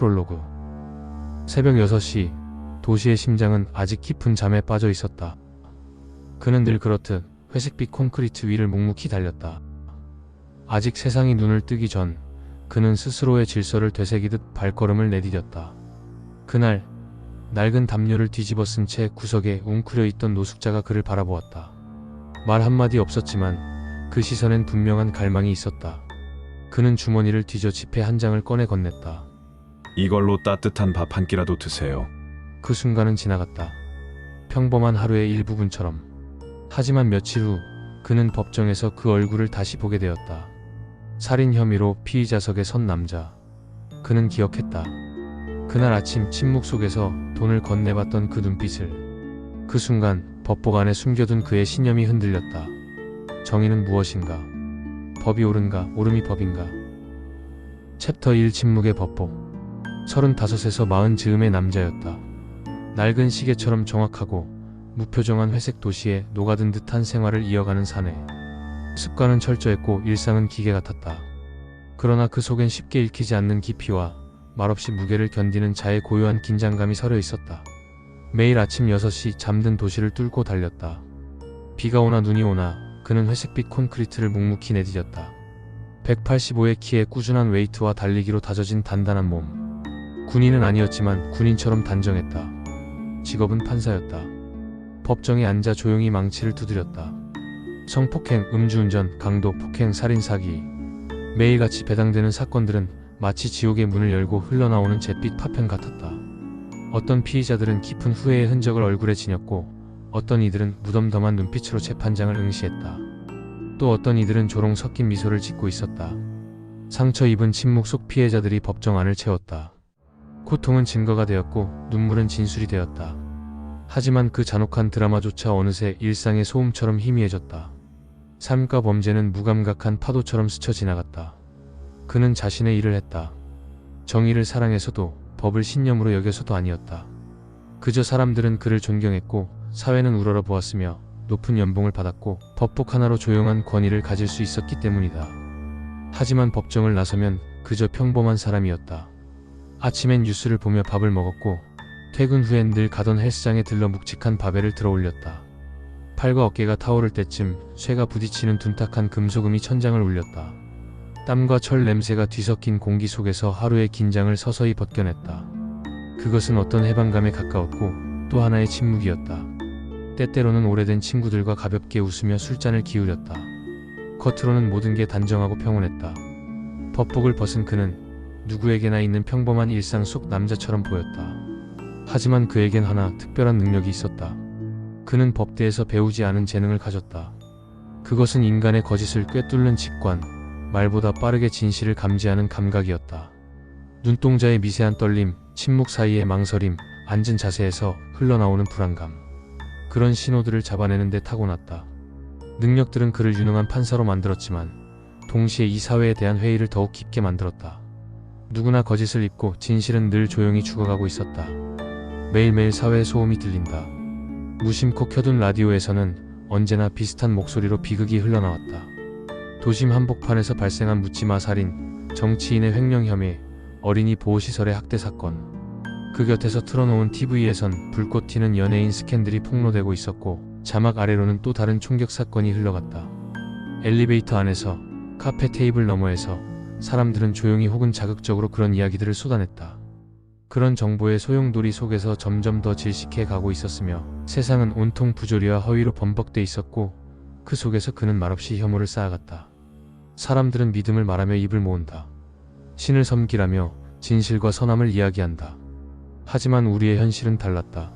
프롤로그. 새벽 6시, 도시의 심장은 아직 깊은 잠에 빠져 있었다. 그는 늘 그렇듯 회색빛 콘크리트 위를 묵묵히 달렸다. 아직 세상이 눈을 뜨기 전 그는 스스로의 질서를 되새기듯 발걸음을 내디뎠다. 그날 낡은 담요를 뒤집어 쓴 채 구석에 웅크려 있던 노숙자가 그를 바라보았다. 말 한마디 없었지만 그 시선엔 분명한 갈망이 있었다. 그는 주머니를 뒤져 지폐 한 장을 꺼내 건넸다. 이걸로 따뜻한 밥 한 끼라도 드세요. 그 순간은 지나갔다. 평범한 하루의 일부분처럼. 하지만 며칠 후 그는 법정에서 그 얼굴을 다시 보게 되었다. 살인 혐의로 피의자석에 선 남자. 그는 기억했다. 그날 아침 침묵 속에서 돈을 건네봤던 그 눈빛을. 그 순간 법복 안에 숨겨둔 그의 신념이 흔들렸다. 정의는 무엇인가? 법이 옳은가? 옳음이 법인가? 챕터 1 침묵의 법복. 35에서 40 즈음의 남자였다. 낡은 시계처럼 정확하고 무표정한 회색 도시에 녹아든 듯한 생활을 이어가는 사내. 습관은 철저했고 일상은 기계 같았다. 그러나 그 속엔 쉽게 읽히지 않는 깊이와 말없이 무게를 견디는 자의 고요한 긴장감이 서려 있었다. 매일 아침 6시 잠든 도시를 뚫고 달렸다. 비가 오나 눈이 오나 그는 회색빛 콘크리트를 묵묵히 내디뎠다. 185의 키에 꾸준한 웨이트와 달리기로 다져진 단단한 몸. 군인은 아니었지만 군인처럼 단정했다. 직업은 판사였다. 법정에 앉아 조용히 망치를 두드렸다. 성폭행, 음주운전, 강도, 폭행, 살인, 사기. 매일같이 배당되는 사건들은 마치 지옥의 문을 열고 흘러나오는 잿빛 파편 같았다. 어떤 피의자들은 깊은 후회의 흔적을 얼굴에 지녔고 어떤 이들은 무덤덤한 눈빛으로 재판장을 응시했다. 또 어떤 이들은 조롱 섞인 미소를 짓고 있었다. 상처 입은 침묵 속 피해자들이 법정 안을 채웠다. 고통은 증거가 되었고 눈물은 진술이 되었다. 하지만 그 잔혹한 드라마조차 어느새 일상의 소음처럼 희미해졌다. 삶과 범죄는 무감각한 파도처럼 스쳐 지나갔다. 그는 자신의 일을 했다. 정의를 사랑해서도 법을 신념으로 여겨서도 아니었다. 그저 사람들은 그를 존경했고 사회는 우러러 보았으며 높은 연봉을 받았고 법복 하나로 조용한 권위를 가질 수 있었기 때문이다. 하지만 법정을 나서면 그저 평범한 사람이었다. 아침엔 뉴스를 보며 밥을 먹었고 퇴근 후엔 늘 가던 헬스장에 들러 묵직한 바벨을 들어 올렸다. 팔과 어깨가 타오를 때쯤 쇠가 부딪히는 둔탁한 금속음이 천장을 울렸다. 땀과 철 냄새가 뒤섞인 공기 속에서 하루의 긴장을 서서히 벗겨냈다. 그것은 어떤 해방감에 가까웠고 또 하나의 침묵이었다. 때때로는 오래된 친구들과 가볍게 웃으며 술잔을 기울였다. 겉으로는 모든 게 단정하고 평온했다. 법복을 벗은 그는 누구에게나 있는 평범한 일상 속 남자처럼 보였다. 하지만 그에겐 하나 특별한 능력이 있었다. 그는 법대에서 배우지 않은 재능을 가졌다. 그것은 인간의 거짓을 꿰뚫는 직관, 말보다 빠르게 진실을 감지하는 감각이었다. 눈동자의 미세한 떨림, 침묵 사이의 망설임, 앉은 자세에서 흘러나오는 불안감. 그런 신호들을 잡아내는 데 타고났다. 능력들은 그를 유능한 판사로 만들었지만 동시에 이 사회에 대한 회의를 더욱 깊게 만들었다. 누구나 거짓을 입고 진실은 늘 조용히 죽어가고 있었다. 매일매일 사회의 소음이 들린다. 무심코 켜둔 라디오에서는 언제나 비슷한 목소리로 비극이 흘러나왔다. 도심 한복판에서 발생한 묻지마 살인, 정치인의 횡령 혐의, 어린이 보호시설의 학대 사건. 그 곁에서 틀어놓은 TV에선 불꽃 튀는 연예인 스캔들이 폭로되고 있었고 자막 아래로는 또 다른 총격 사건이 흘러갔다. 엘리베이터 안에서, 카페 테이블 너머에서 사람들은 조용히 혹은 자극적으로 그런 이야기들을 쏟아냈다. 그런 정보의 소용돌이 속에서 점점 더 질식해 가고 있었으며 세상은 온통 부조리와 허위로 범벅돼 있었고 그 속에서 그는 말없이 혐오를 쌓아갔다. 사람들은 믿음을 말하며 입을 모은다. 신을 섬기라며 진실과 선함을 이야기한다. 하지만 우리의 현실은 달랐다.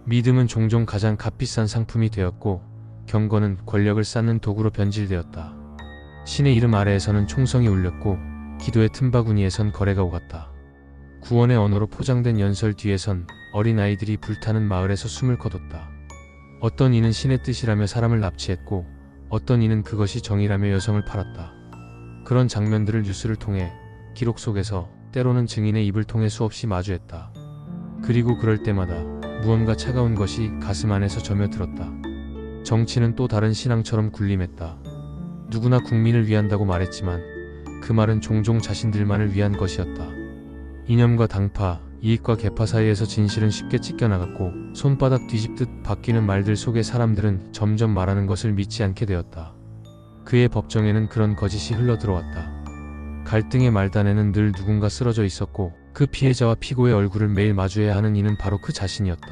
믿음은 종종 가장 값비싼 상품이 되었고 경건은 권력을 쌓는 도구로 변질되었다. 신의 이름 아래에서는 총성이 울렸고 기도의 틈바구니에선 거래가 오갔다. 구원의 언어로 포장된 연설 뒤에선 어린아이들이 불타는 마을에서 숨을 거뒀다. 어떤 이는 신의 뜻이라며 사람을 납치했고 어떤 이는 그것이 정의라며 여성을 팔았다. 그런 장면들을 뉴스를 통해 기록 속에서 때로는 증인의 입을 통해 수없이 마주했다. 그리고 그럴 때마다 무언가 차가운 것이 가슴 안에서 저며들었다. 정치는 또 다른 신앙처럼 군림했다. 누구나 국민을 위한다고 말했지만 그 말은 종종 자신들만을 위한 것이었다. 이념과 당파, 이익과 계파 사이에서 진실은 쉽게 찢겨나갔고 손바닥 뒤집듯 바뀌는 말들 속에 사람들은 점점 말하는 것을 믿지 않게 되었다. 그의 법정에는 그런 거짓이 흘러들어왔다. 갈등의 말단에는 늘 누군가 쓰러져 있었고 그 피해자와 피고의 얼굴을 매일 마주해야 하는 이는 바로 그 자신이었다.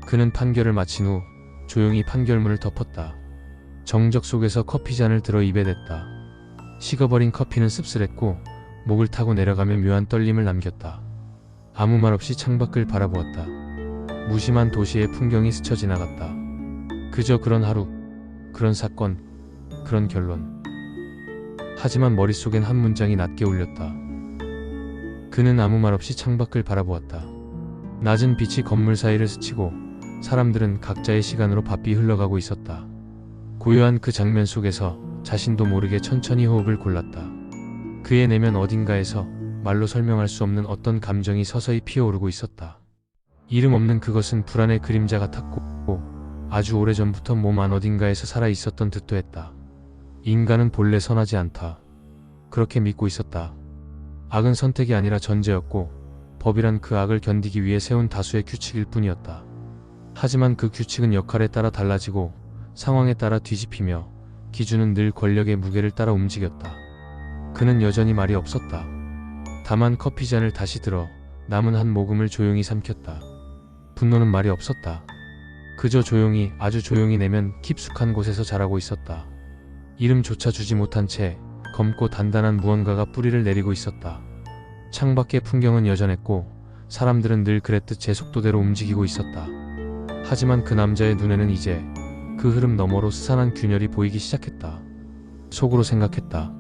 그는 판결을 마친 후 조용히 판결문을 덮었다. 정적 속에서 커피잔을 들어 입에 댔다. 식어버린 커피는 씁쓸했고 목을 타고 내려가며 묘한 떨림을 남겼다. 아무 말 없이 창밖을 바라보았다. 무심한 도시의 풍경이 스쳐 지나갔다. 그저 그런 하루, 그런 사건, 그런 결론. 하지만 머릿속엔 한 문장이 낮게 울렸다. 그는 아무 말 없이 창밖을 바라보았다. 낮은 빛이 건물 사이를 스치고 사람들은 각자의 시간으로 바삐 흘러가고 있었다. 고요한 그 장면 속에서 자신도 모르게 천천히 호흡을 골랐다. 그의 내면 어딘가에서 말로 설명할 수 없는 어떤 감정이 서서히 피어오르고 있었다. 이름 없는 그것은 불안의 그림자 같았고 아주 오래전부터 몸 안 어딘가에서 살아 있었던 듯도 했다. 인간은 본래 선하지 않다. 그렇게 믿고 있었다. 악은 선택이 아니라 전제였고 법이란 그 악을 견디기 위해 세운 다수의 규칙일 뿐이었다. 하지만 그 규칙은 역할에 따라 달라지고 상황에 따라 뒤집히며 기준은 늘 권력의 무게를 따라 움직였다. 그는 여전히 말이 없었다. 다만 커피잔을 다시 들어 남은 한 모금을 조용히 삼켰다. 분노는 말이 없었다. 그저 조용히, 아주 조용히 내면 깊숙한 곳에서 자라고 있었다. 이름조차 주지 못한 채 검고 단단한 무언가가 뿌리를 내리고 있었다. 창밖의 풍경은 여전했고 사람들은 늘 그랬듯 제 속도대로 움직이고 있었다. 하지만 그 남자의 눈에는 이제 그 흐름 너머로 스산한 균열이 보이기 시작했다. 속으로 생각했다.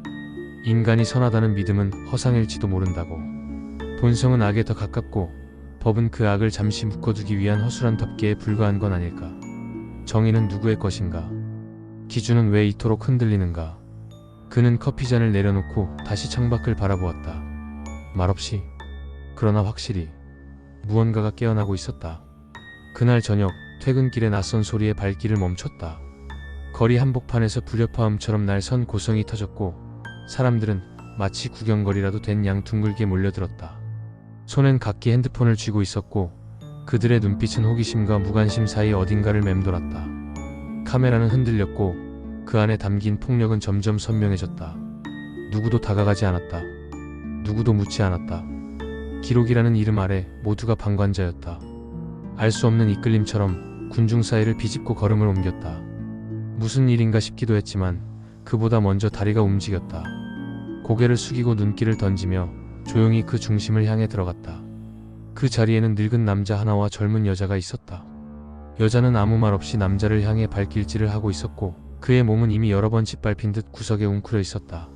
인간이 선하다는 믿음은 허상일지도 모른다고. 본성은 악에 더 가깝고 법은 그 악을 잠시 묶어두기 위한 허술한 덮개에 불과한 건 아닐까. 정의는 누구의 것인가? 기준은 왜 이토록 흔들리는가? 그는 커피잔을 내려놓고 다시 창밖을 바라보았다. 말없이, 그러나 확실히 무언가가 깨어나고 있었다. 그날 저녁 퇴근길의 낯선 소리에 발길을 멈췄다. 거리 한복판에서 불협화음처럼 날선 고성이 터졌고 사람들은 마치 구경거리라도 된 양 둥글게 몰려들었다. 손엔 각기 핸드폰을 쥐고 있었고 그들의 눈빛은 호기심과 무관심 사이 어딘가를 맴돌았다. 카메라는 흔들렸고 그 안에 담긴 폭력은 점점 선명해졌다. 누구도 다가가지 않았다. 누구도 묻지 않았다. 기록이라는 이름 아래 모두가 방관자였다. 알 수 없는 이끌림처럼 군중 사이를 비집고 걸음을 옮겼다. 무슨 일인가 싶기도 했지만 그보다 먼저 다리가 움직였다. 고개를 숙이고 눈길을 던지며 조용히 그 중심을 향해 들어갔다. 그 자리에는 늙은 남자 하나와 젊은 여자가 있었다. 여자는 아무 말 없이 남자를 향해 발길질을 하고 있었고 그의 몸은 이미 여러 번 짓밟힌 듯 구석에 웅크려 있었다.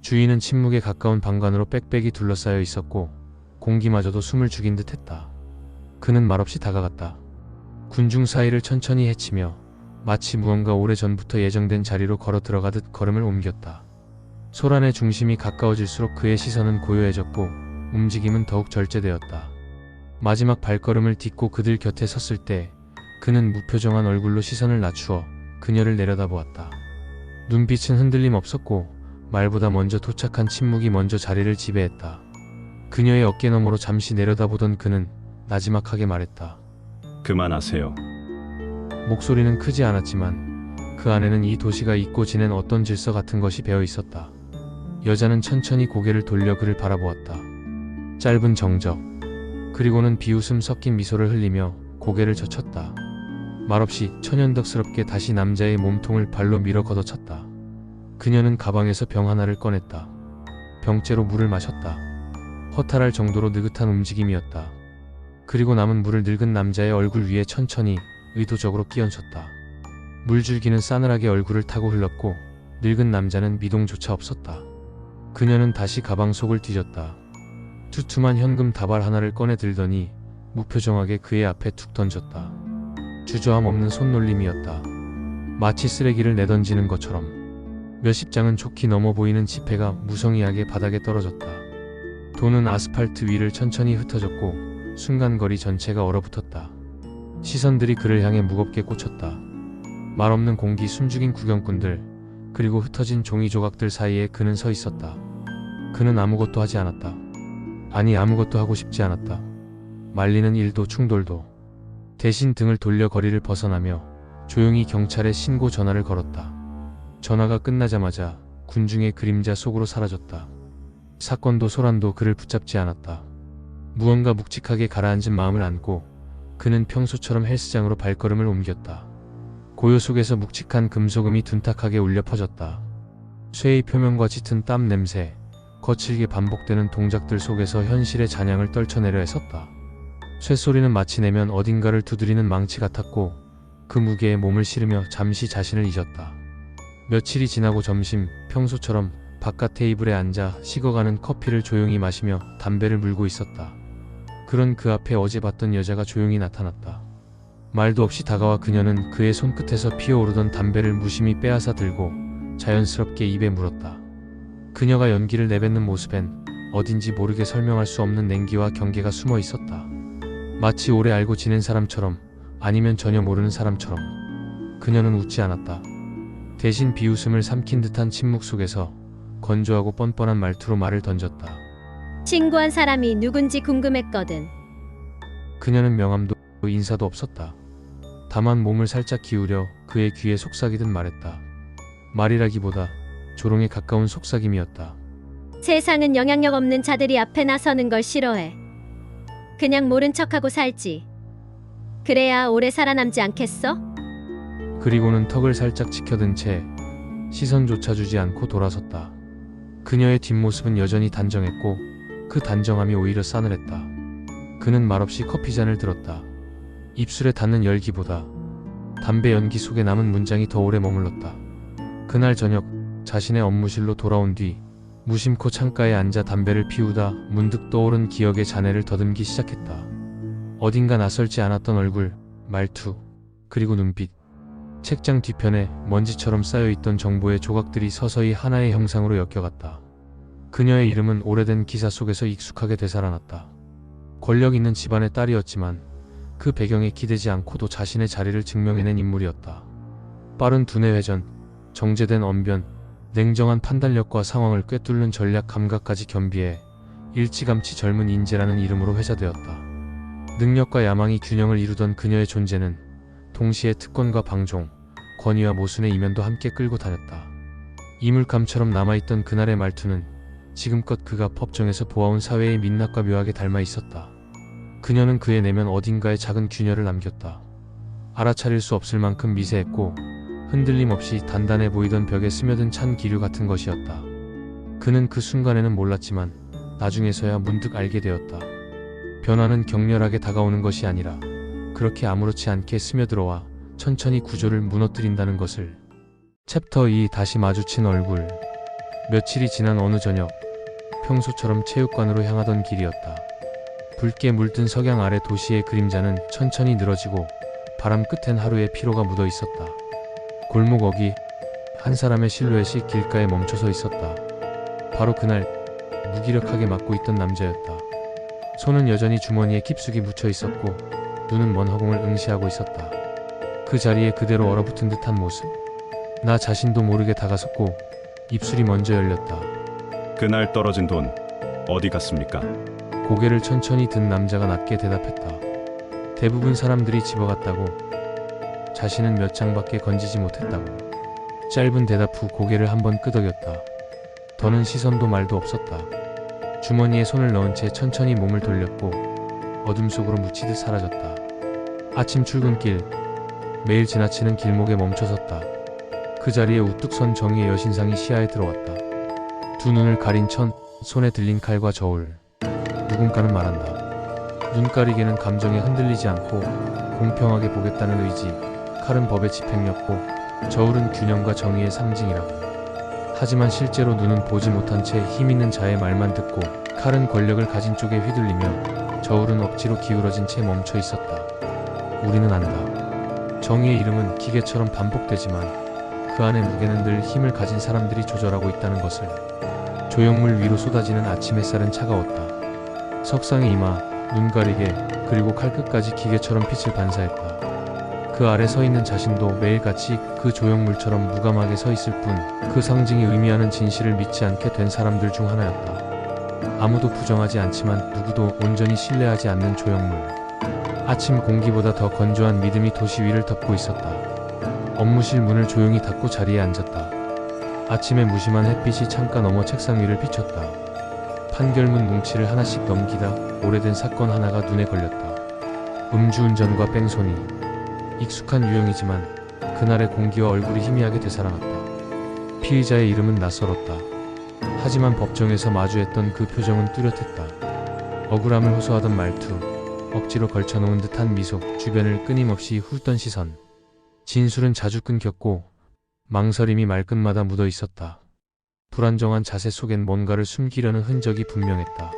주위는 침묵에 가까운 방관으로 빽빽이 둘러싸여 있었고 공기마저도 숨을 죽인 듯 했다. 그는 말없이 다가갔다. 군중 사이를 천천히 헤치며 마치 무언가 오래전부터 예정된 자리로 걸어 들어가듯 걸음을 옮겼다. 소란의 중심이 가까워질수록 그의 시선은 고요해졌고 움직임은 더욱 절제되었다. 마지막 발걸음을 딛고 그들 곁에 섰을 때 그는 무표정한 얼굴로 시선을 낮추어 그녀를 내려다보았다. 눈빛은 흔들림 없었고 말보다 먼저 도착한 침묵이 먼저 자리를 지배했다. 그녀의 어깨 너머로 잠시 내려다보던 그는 나지막하게 말했다. 그만하세요. 목소리는 크지 않았지만 그 안에는 이 도시가 잊고 지낸 어떤 질서 같은 것이 배어 있었다. 여자는 천천히 고개를 돌려 그를 바라보았다. 짧은 정적, 그리고는 비웃음 섞인 미소를 흘리며 고개를 젖혔다. 말없이 천연덕스럽게 다시 남자의 몸통을 발로 밀어 걷어찼다. 그녀는 가방에서 병 하나를 꺼냈다. 병째로 물을 마셨다. 허탈할 정도로 느긋한 움직임이었다. 그리고 남은 물을 늙은 남자의 얼굴 위에 천천히 의도적으로 끼얹었다. 물줄기는 싸늘하게 얼굴을 타고 흘렀고 늙은 남자는 미동조차 없었다. 그녀는 다시 가방 속을 뒤졌다. 두툼한 현금 다발 하나를 꺼내 들더니 무표정하게 그의 앞에 툭 던졌다. 주저함 없는 손놀림이었다. 마치 쓰레기를 내던지는 것처럼. 몇십 장은 좋게 넘어 보이는 지폐가 무성의하게 바닥에 떨어졌다. 돈은 아스팔트 위를 천천히 흩어졌고 순간 거리 전체가 얼어붙었다. 시선들이 그를 향해 무겁게 꽂혔다. 말 없는 공기 숨죽인 구경꾼들, 그리고 흩어진 종이 조각들 사이에 그는 서 있었다. 그는 아무것도 하지 않았다. 아니 아무것도 하고 싶지 않았다. 말리는 일도 충돌도. 대신 등을 돌려 거리를 벗어나며 조용히 경찰에 신고 전화를 걸었다. 전화가 끝나자마자 군중의 그림자 속으로 사라졌다. 사건도 소란도 그를 붙잡지 않았다. 무언가 묵직하게 가라앉은 마음을 안고 그는 평소처럼 헬스장으로 발걸음을 옮겼다. 고요 속에서 묵직한 금속음이 둔탁하게 울려 퍼졌다. 쇠의 표면과 짙은 땀 냄새, 거칠게 반복되는 동작들 속에서 현실의 잔향을 떨쳐내려 애썼다. 쇠소리는 마치 내면 어딘가를 두드리는 망치 같았고 그 무게에 몸을 실으며 잠시 자신을 잊었다. 며칠이 지나고 점심, 평소처럼 바깥 테이블에 앉아 식어가는 커피를 조용히 마시며 담배를 물고 있었다. 그런 그 앞에 어제 봤던 여자가 조용히 나타났다. 말도 없이 다가와 그녀는 그의 손끝에서 피어오르던 담배를 무심히 빼앗아 들고 자연스럽게 입에 물었다. 그녀가 연기를 내뱉는 모습엔 어딘지 모르게 설명할 수 없는 냉기와 경계가 숨어 있었다. 마치 오래 알고 지낸 사람처럼, 아니면 전혀 모르는 사람처럼. 그녀는 웃지 않았다. 대신 비웃음을 삼킨 듯한 침묵 속에서 건조하고 뻔뻔한 말투로 말을 던졌다. 신고한 사람이 누군지 궁금했거든. 그녀는 명함도 인사도 없었다. 다만 몸을 살짝 기울여 그의 귀에 속삭이듯 말했다. 말이라기보다 조롱에 가까운 속삭임이었다. 세상은 영향력 없는 자들이 앞에 나서는 걸 싫어해. 그냥 모른 척하고 살지. 그래야 오래 살아남지 않겠어? 그리고는 턱을 살짝 치켜든 채 시선조차 주지 않고 돌아섰다. 그녀의 뒷모습은 여전히 단정했고 그 단정함이 오히려 싸늘했다. 그는 말없이 커피잔을 들었다. 입술에 닿는 열기보다 담배 연기 속에 남은 문장이 더 오래 머물렀다. 그날 저녁 자신의 업무실로 돌아온 뒤 무심코 창가에 앉아 담배를 피우다 문득 떠오른 기억의 잔해를 더듬기 시작했다. 어딘가 낯설지 않았던 얼굴, 말투, 그리고 눈빛. 책장 뒤편에 먼지처럼 쌓여있던 정보의 조각들이 서서히 하나의 형상으로 엮여갔다. 그녀의 이름은 오래된 기사 속에서 익숙하게 되살아났다. 권력 있는 집안의 딸이었지만 그 배경에 기대지 않고도 자신의 자리를 증명해낸 인물이었다. 빠른 두뇌 회전, 정제된 언변, 냉정한 판단력과 상황을 꿰뚫는 전략 감각까지 겸비해 일찌감치 젊은 인재라는 이름으로 회자되었다. 능력과 야망이 균형을 이루던 그녀의 존재는 동시에 특권과 방종, 권위와 모순의 이면도 함께 끌고 다녔다. 이물감처럼 남아있던 그날의 말투는 지금껏 그가 법정에서 보아온 사회의 민낯과 묘하게 닮아 있었다. 그녀는 그의 내면 어딘가에 작은 균열을 남겼다. 알아차릴 수 없을 만큼 미세했고 흔들림 없이 단단해 보이던 벽에 스며든 찬 기류 같은 것이었다. 그는 그 순간에는 몰랐지만 나중에서야 문득 알게 되었다. 변화는 격렬하게 다가오는 것이 아니라 그렇게 아무렇지 않게 스며들어와 천천히 구조를 무너뜨린다는 것을. 챕터 2. 다시 마주친 얼굴. 며칠이 지난 어느 저녁, 평소처럼 체육관으로 향하던 길이었다. 붉게 물든 석양 아래 도시의 그림자는 천천히 늘어지고 바람 끝엔 하루의 피로가 묻어 있었다. 골목 어귀, 한 사람의 실루엣이 길가에 멈춰서 있었다. 바로 그날 무기력하게 맡고 있던 남자였다. 손은 여전히 주머니에 깊숙이 묻혀 있었고 눈은 먼 허공을 응시하고 있었다. 그 자리에 그대로 얼어붙은 듯한 모습. 나 자신도 모르게 다가섰고 입술이 먼저 열렸다. 그날 떨어진 돈 어디 갔습니까? 고개를 천천히 든 남자가 낮게 대답했다. 대부분 사람들이 집어갔다고. 자신은 몇 장밖에 건지지 못했다고. 짧은 대답 후 고개를 한번 끄덕였다. 더는 시선도 말도 없었다. 주머니에 손을 넣은 채 천천히 몸을 돌렸고 어둠 속으로 묻히듯 사라졌다. 아침 출근길, 매일 지나치는 길목에 멈춰섰다. 그 자리에 우뚝 선 정의의 여신상이 시야에 들어왔다. 두 눈을 가린 천, 손에 들린 칼과 저울. 누군가는 말한다. 눈가리개는 감정에 흔들리지 않고 공평하게 보겠다는 의지, 칼은 법의 집행력고 저울은 균형과 정의의 상징이라고. 하지만 실제로 눈은 보지 못한 채 힘있는 자의 말만 듣고 칼은 권력을 가진 쪽에 휘둘리며 저울은 억지로 기울어진 채 멈춰 있었다. 우리는 안다. 정의의 이름은 기계처럼 반복되지만 그 안의 무게는 늘 힘을 가진 사람들이 조절하고 있다는 것을. 조형물 위로 쏟아지는 아침 햇살은 차가웠다. 석상의 이마, 눈가리개, 그리고 칼끝까지 기계처럼 빛을 반사했다. 그 아래 서 있는 자신도 매일같이 그 조형물처럼 무감하게 서 있을 뿐 그 상징이 의미하는 진실을 믿지 않게 된 사람들 중 하나였다. 아무도 부정하지 않지만 누구도 온전히 신뢰하지 않는 조형물. 아침 공기보다 더 건조한 믿음이 도시 위를 덮고 있었다. 업무실 문을 조용히 닫고 자리에 앉았다. 아침에 무심한 햇빛이 창가 너머 책상 위를 비쳤다. 판결문 뭉치를 하나씩 넘기다 오래된 사건 하나가 눈에 걸렸다. 음주운전과 뺑소니. 익숙한 유형이지만 그날의 공기와 얼굴이 희미하게 되살아났다. 피의자의 이름은 낯설었다. 하지만 법정에서 마주했던 그 표정은 뚜렷했다. 억울함을 호소하던 말투, 억지로 걸쳐놓은 듯한 미소, 주변을 끊임없이 훑던 시선. 진술은 자주 끊겼고 망설임이 말끝마다 묻어 있었다. 불안정한 자세 속엔 뭔가를 숨기려는 흔적이 분명했다.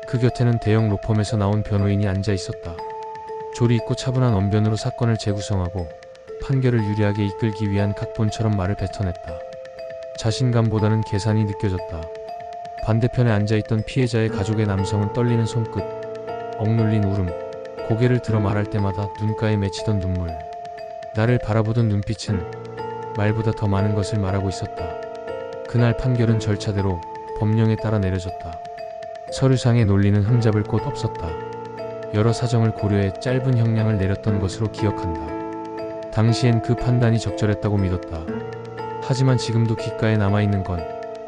그 곁에는 대형 로펌에서 나온 변호인이 앉아 있었다. 조리 있고 차분한 언변으로 사건을 재구성하고 판결을 유리하게 이끌기 위한 각본처럼 말을 뱉어냈다. 자신감보다는 계산이 느껴졌다. 반대편에 앉아있던 피해자의 가족의 남성은 떨리는 손끝, 억눌린 울음, 고개를 들어 말할 때마다 눈가에 맺히던 눈물. 나를 바라보던 눈빛은 말보다 더 많은 것을 말하고 있었다. 그날 판결은 절차대로 법령에 따라 내려졌다. 서류상에 놀리는 흠잡을 곳 없었다. 여러 사정을 고려해 짧은 형량을 내렸던 것으로 기억한다. 당시엔 그 판단이 적절했다고 믿었다. 하지만 지금도 귓가에 남아있는 건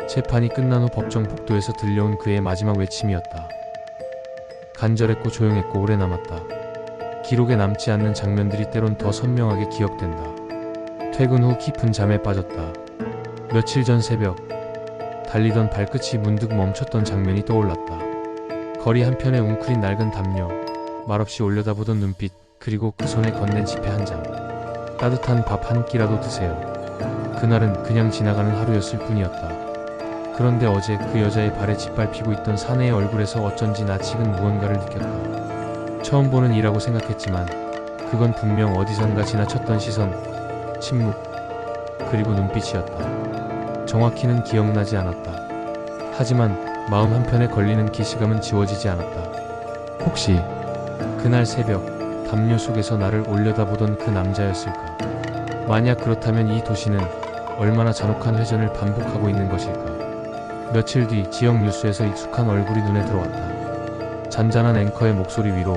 재판이 끝난 후 법정 복도에서 들려온 그의 마지막 외침이었다. 간절했고 조용했고 오래 남았다. 기록에 남지 않는 장면들이 때론 더 선명하게 기억된다. 퇴근 후 깊은 잠에 빠졌다. 며칠 전 새벽, 달리던 발끝이 문득 멈췄던 장면이 떠올랐다. 거리 한편에 웅크린 낡은 담요, 말없이 올려다보던 눈빛, 그리고 그 손에 건넨 지폐 한 장. 따뜻한 밥 한 끼라도 드세요. 그날은 그냥 지나가는 하루였을 뿐이었다. 그런데 어제 그 여자의 발에 짓밟히고 있던 사내의 얼굴에서 어쩐지 낯익은 무언가를 느꼈다. 처음 보는 이라고 생각했지만 그건 분명 어디선가 지나쳤던 시선, 침묵, 그리고 눈빛이었다. 정확히는 기억나지 않았다. 하지만 마음 한편에 걸리는 기시감은 지워지지 않았다. 혹시 그날 새벽 담요 속에서 나를 올려다보던 그 남자였을까? 만약 그렇다면 이 도시는 얼마나 잔혹한 회전을 반복하고 있는 것일까? 며칠 뒤 지역 뉴스에서 익숙한 얼굴이 눈에 들어왔다. 잔잔한 앵커의 목소리 위로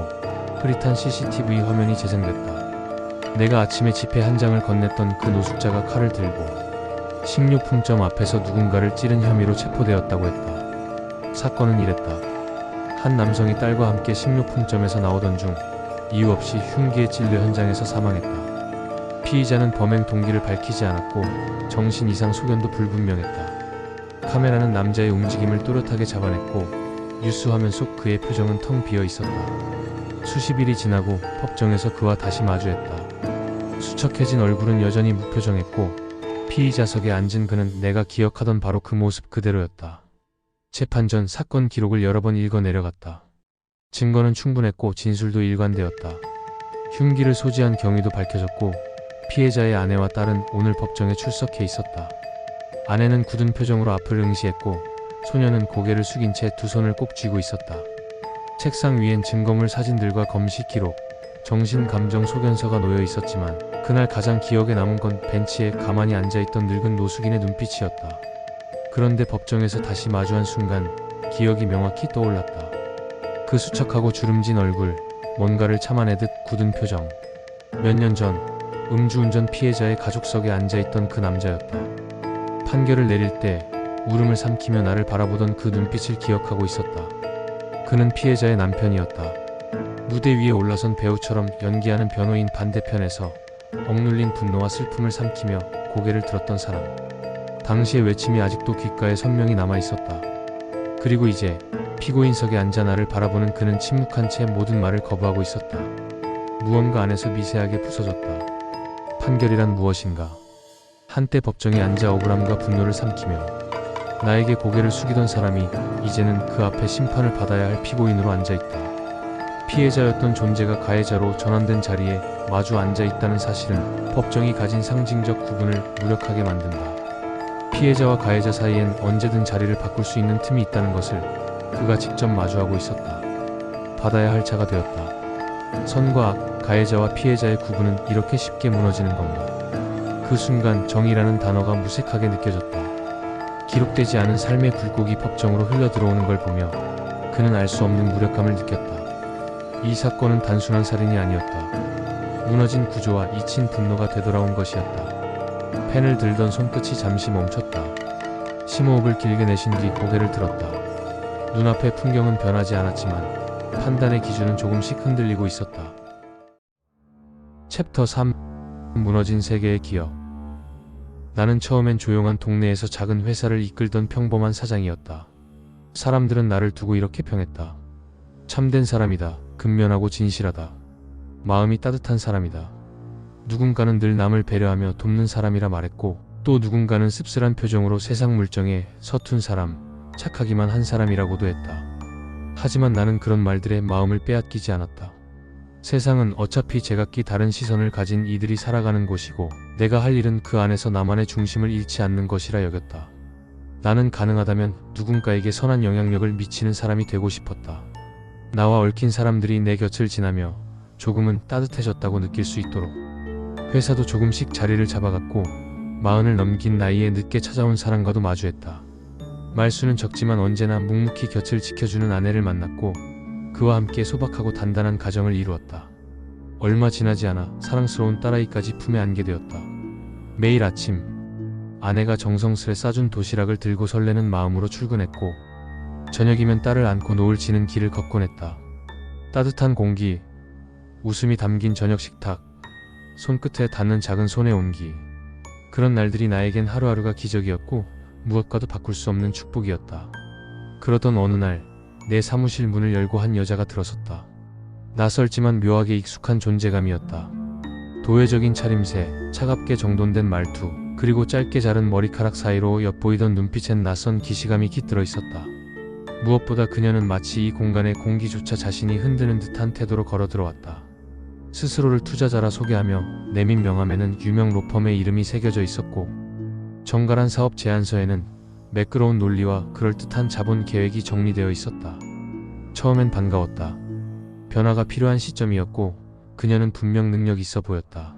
흐릿한 CCTV 화면이 재생됐다. 내가 아침에 지폐 한 장을 건넸던 그 노숙자가 칼을 들고 식료품점 앞에서 누군가를 찌른 혐의로 체포되었다고 했다. 사건은 이랬다. 한 남성이 딸과 함께 식료품점에서 나오던 중 이유 없이 흉기에 찔려 현장에서 사망했다. 피의자는 범행 동기를 밝히지 않았고 정신 이상 소견도 불분명했다. 카메라는 남자의 움직임을 또렷하게 잡아냈고 뉴스 화면 속 그의 표정은 텅 비어 있었다. 수십 일이 지나고 법정에서 그와 다시 마주했다. 수척해진 얼굴은 여전히 무표정했고 피의자석에 앉은 그는 내가 기억하던 바로 그 모습 그대로였다. 재판 전 사건 기록을 여러 번 읽어 내려갔다. 증거는 충분했고 진술도 일관되었다. 흉기를 소지한 경위도 밝혀졌고 피해자의 아내와 딸은 오늘 법정에 출석해 있었다. 아내는 굳은 표정으로 앞을 응시했고 소녀는 고개를 숙인 채 두 손을 꼭 쥐고 있었다. 책상 위엔 증거물 사진들과 검시 기록, 정신 감정 소견서가 놓여 있었지만 그날 가장 기억에 남은 건 벤치에 가만히 앉아있던 늙은 노숙인의 눈빛이었다. 그런데 법정에서 다시 마주한 순간 기억이 명확히 떠올랐다. 그 수척하고 주름진 얼굴, 뭔가를 참아내듯 굳은 표정. 몇 년 전 음주운전 피해자의 가족석에 앉아있던 그 남자였다. 판결을 내릴 때 울음을 삼키며 나를 바라보던 그 눈빛을 기억하고 있었다. 그는 피해자의 남편이었다. 무대 위에 올라선 배우처럼 연기하는 변호인 반대편에서 억눌린 분노와 슬픔을 삼키며 고개를 들었던 사람. 당시의 외침이 아직도 귓가에 선명히 남아있었다. 그리고 이제 피고인석에 앉아 나를 바라보는 그는 침묵한 채 모든 말을 거부하고 있었다. 무언가 안에서 미세하게 부서졌다. 판결이란 무엇인가? 한때 법정에 앉아 억울함과 분노를 삼키며 나에게 고개를 숙이던 사람이 이제는 그 앞에 심판을 받아야 할 피고인으로 앉아있다. 피해자였던 존재가 가해자로 전환된 자리에 마주 앉아있다는 사실은 법정이 가진 상징적 구분을 무력하게 만든다. 피해자와 가해자 사이엔 언제든 자리를 바꿀 수 있는 틈이 있다는 것을 그가 직접 마주하고 있었다. 받아야 할 차가 되었다. 선과 악, 가해자와 피해자의 구분은 이렇게 쉽게 무너지는 건가? 그 순간 정의라는 단어가 무색하게 느껴졌다. 기록되지 않은 삶의 불꽃이 법정으로 흘러들어오는 걸 보며 그는 알 수 없는 무력감을 느꼈다. 이 사건은 단순한 살인이 아니었다. 무너진 구조와 잊힌 분노가 되돌아온 것이었다. 펜을 들던 손끝이 잠시 멈췄다. 심호흡을 길게 내쉰 뒤 고개를 들었다. 눈앞의 풍경은 변하지 않았지만 판단의 기준은 조금씩 흔들리고 있었다. 챕터 3. 무너진 세계의 기억. 나는 처음엔 조용한 동네에서 작은 회사를 이끌던 평범한 사장이었다. 사람들은 나를 두고 이렇게 평했다. 참된 사람이다. 근면하고 진실하다. 마음이 따뜻한 사람이다. 누군가는 늘 남을 배려하며 돕는 사람이라 말했고, 또 누군가는 씁쓸한 표정으로 세상 물정에 서툰 사람, 착하기만 한 사람이라고도 했다. 하지만 나는 그런 말들의 마음을 빼앗기지 않았다. 세상은 어차피 제각기 다른 시선을 가진 이들이 살아가는 곳이고, 내가 할 일은 그 안에서 나만의 중심을 잃지 않는 것이라 여겼다. 나는 가능하다면 누군가에게 선한 영향력을 미치는 사람이 되고 싶었다. 나와 얽힌 사람들이 내 곁을 지나며 조금은 따뜻해졌다고 느낄 수 있도록. 회사도 조금씩 자리를 잡아갔고, 40을 넘긴 나이에 늦게 찾아온 사람과도 마주했다. 말수는 적지만 언제나 묵묵히 곁을 지켜주는 아내를 만났고, 그와 함께 소박하고 단단한 가정을 이루었다. 얼마 지나지 않아 사랑스러운 딸아이까지 품에 안게 되었다. 매일 아침 아내가 정성스레 싸준 도시락을 들고 설레는 마음으로 출근했고, 저녁이면 딸을 안고 노을 지는 길을 걷곤 했다. 따뜻한 공기, 웃음이 담긴 저녁 식탁, 손끝에 닿는 작은 손의 온기. 그런 날들이 나에겐 하루하루가 기적이었고 무엇과도 바꿀 수 없는 축복이었다. 그러던 어느 날 내 사무실 문을 열고 한 여자가 들어섰다. 낯설지만 묘하게 익숙한 존재감이었다. 도회적인 차림새, 차갑게 정돈된 말투, 그리고 짧게 자른 머리카락 사이로 엿보이던 눈빛엔 낯선 기시감이 깃들어 있었다. 무엇보다 그녀는 마치 이 공간의 공기조차 자신이 흔드는 듯한 태도로 걸어 들어왔다. 스스로를 투자자라 소개하며 내민 명함에는 유명 로펌의 이름이 새겨져 있었고, 정갈한 사업 제안서에는 매끄러운 논리와 그럴듯한 자본 계획이 정리되어 있었다. 처음엔 반가웠다. 변화가 필요한 시점이었고 그녀는 분명 능력이 있어 보였다.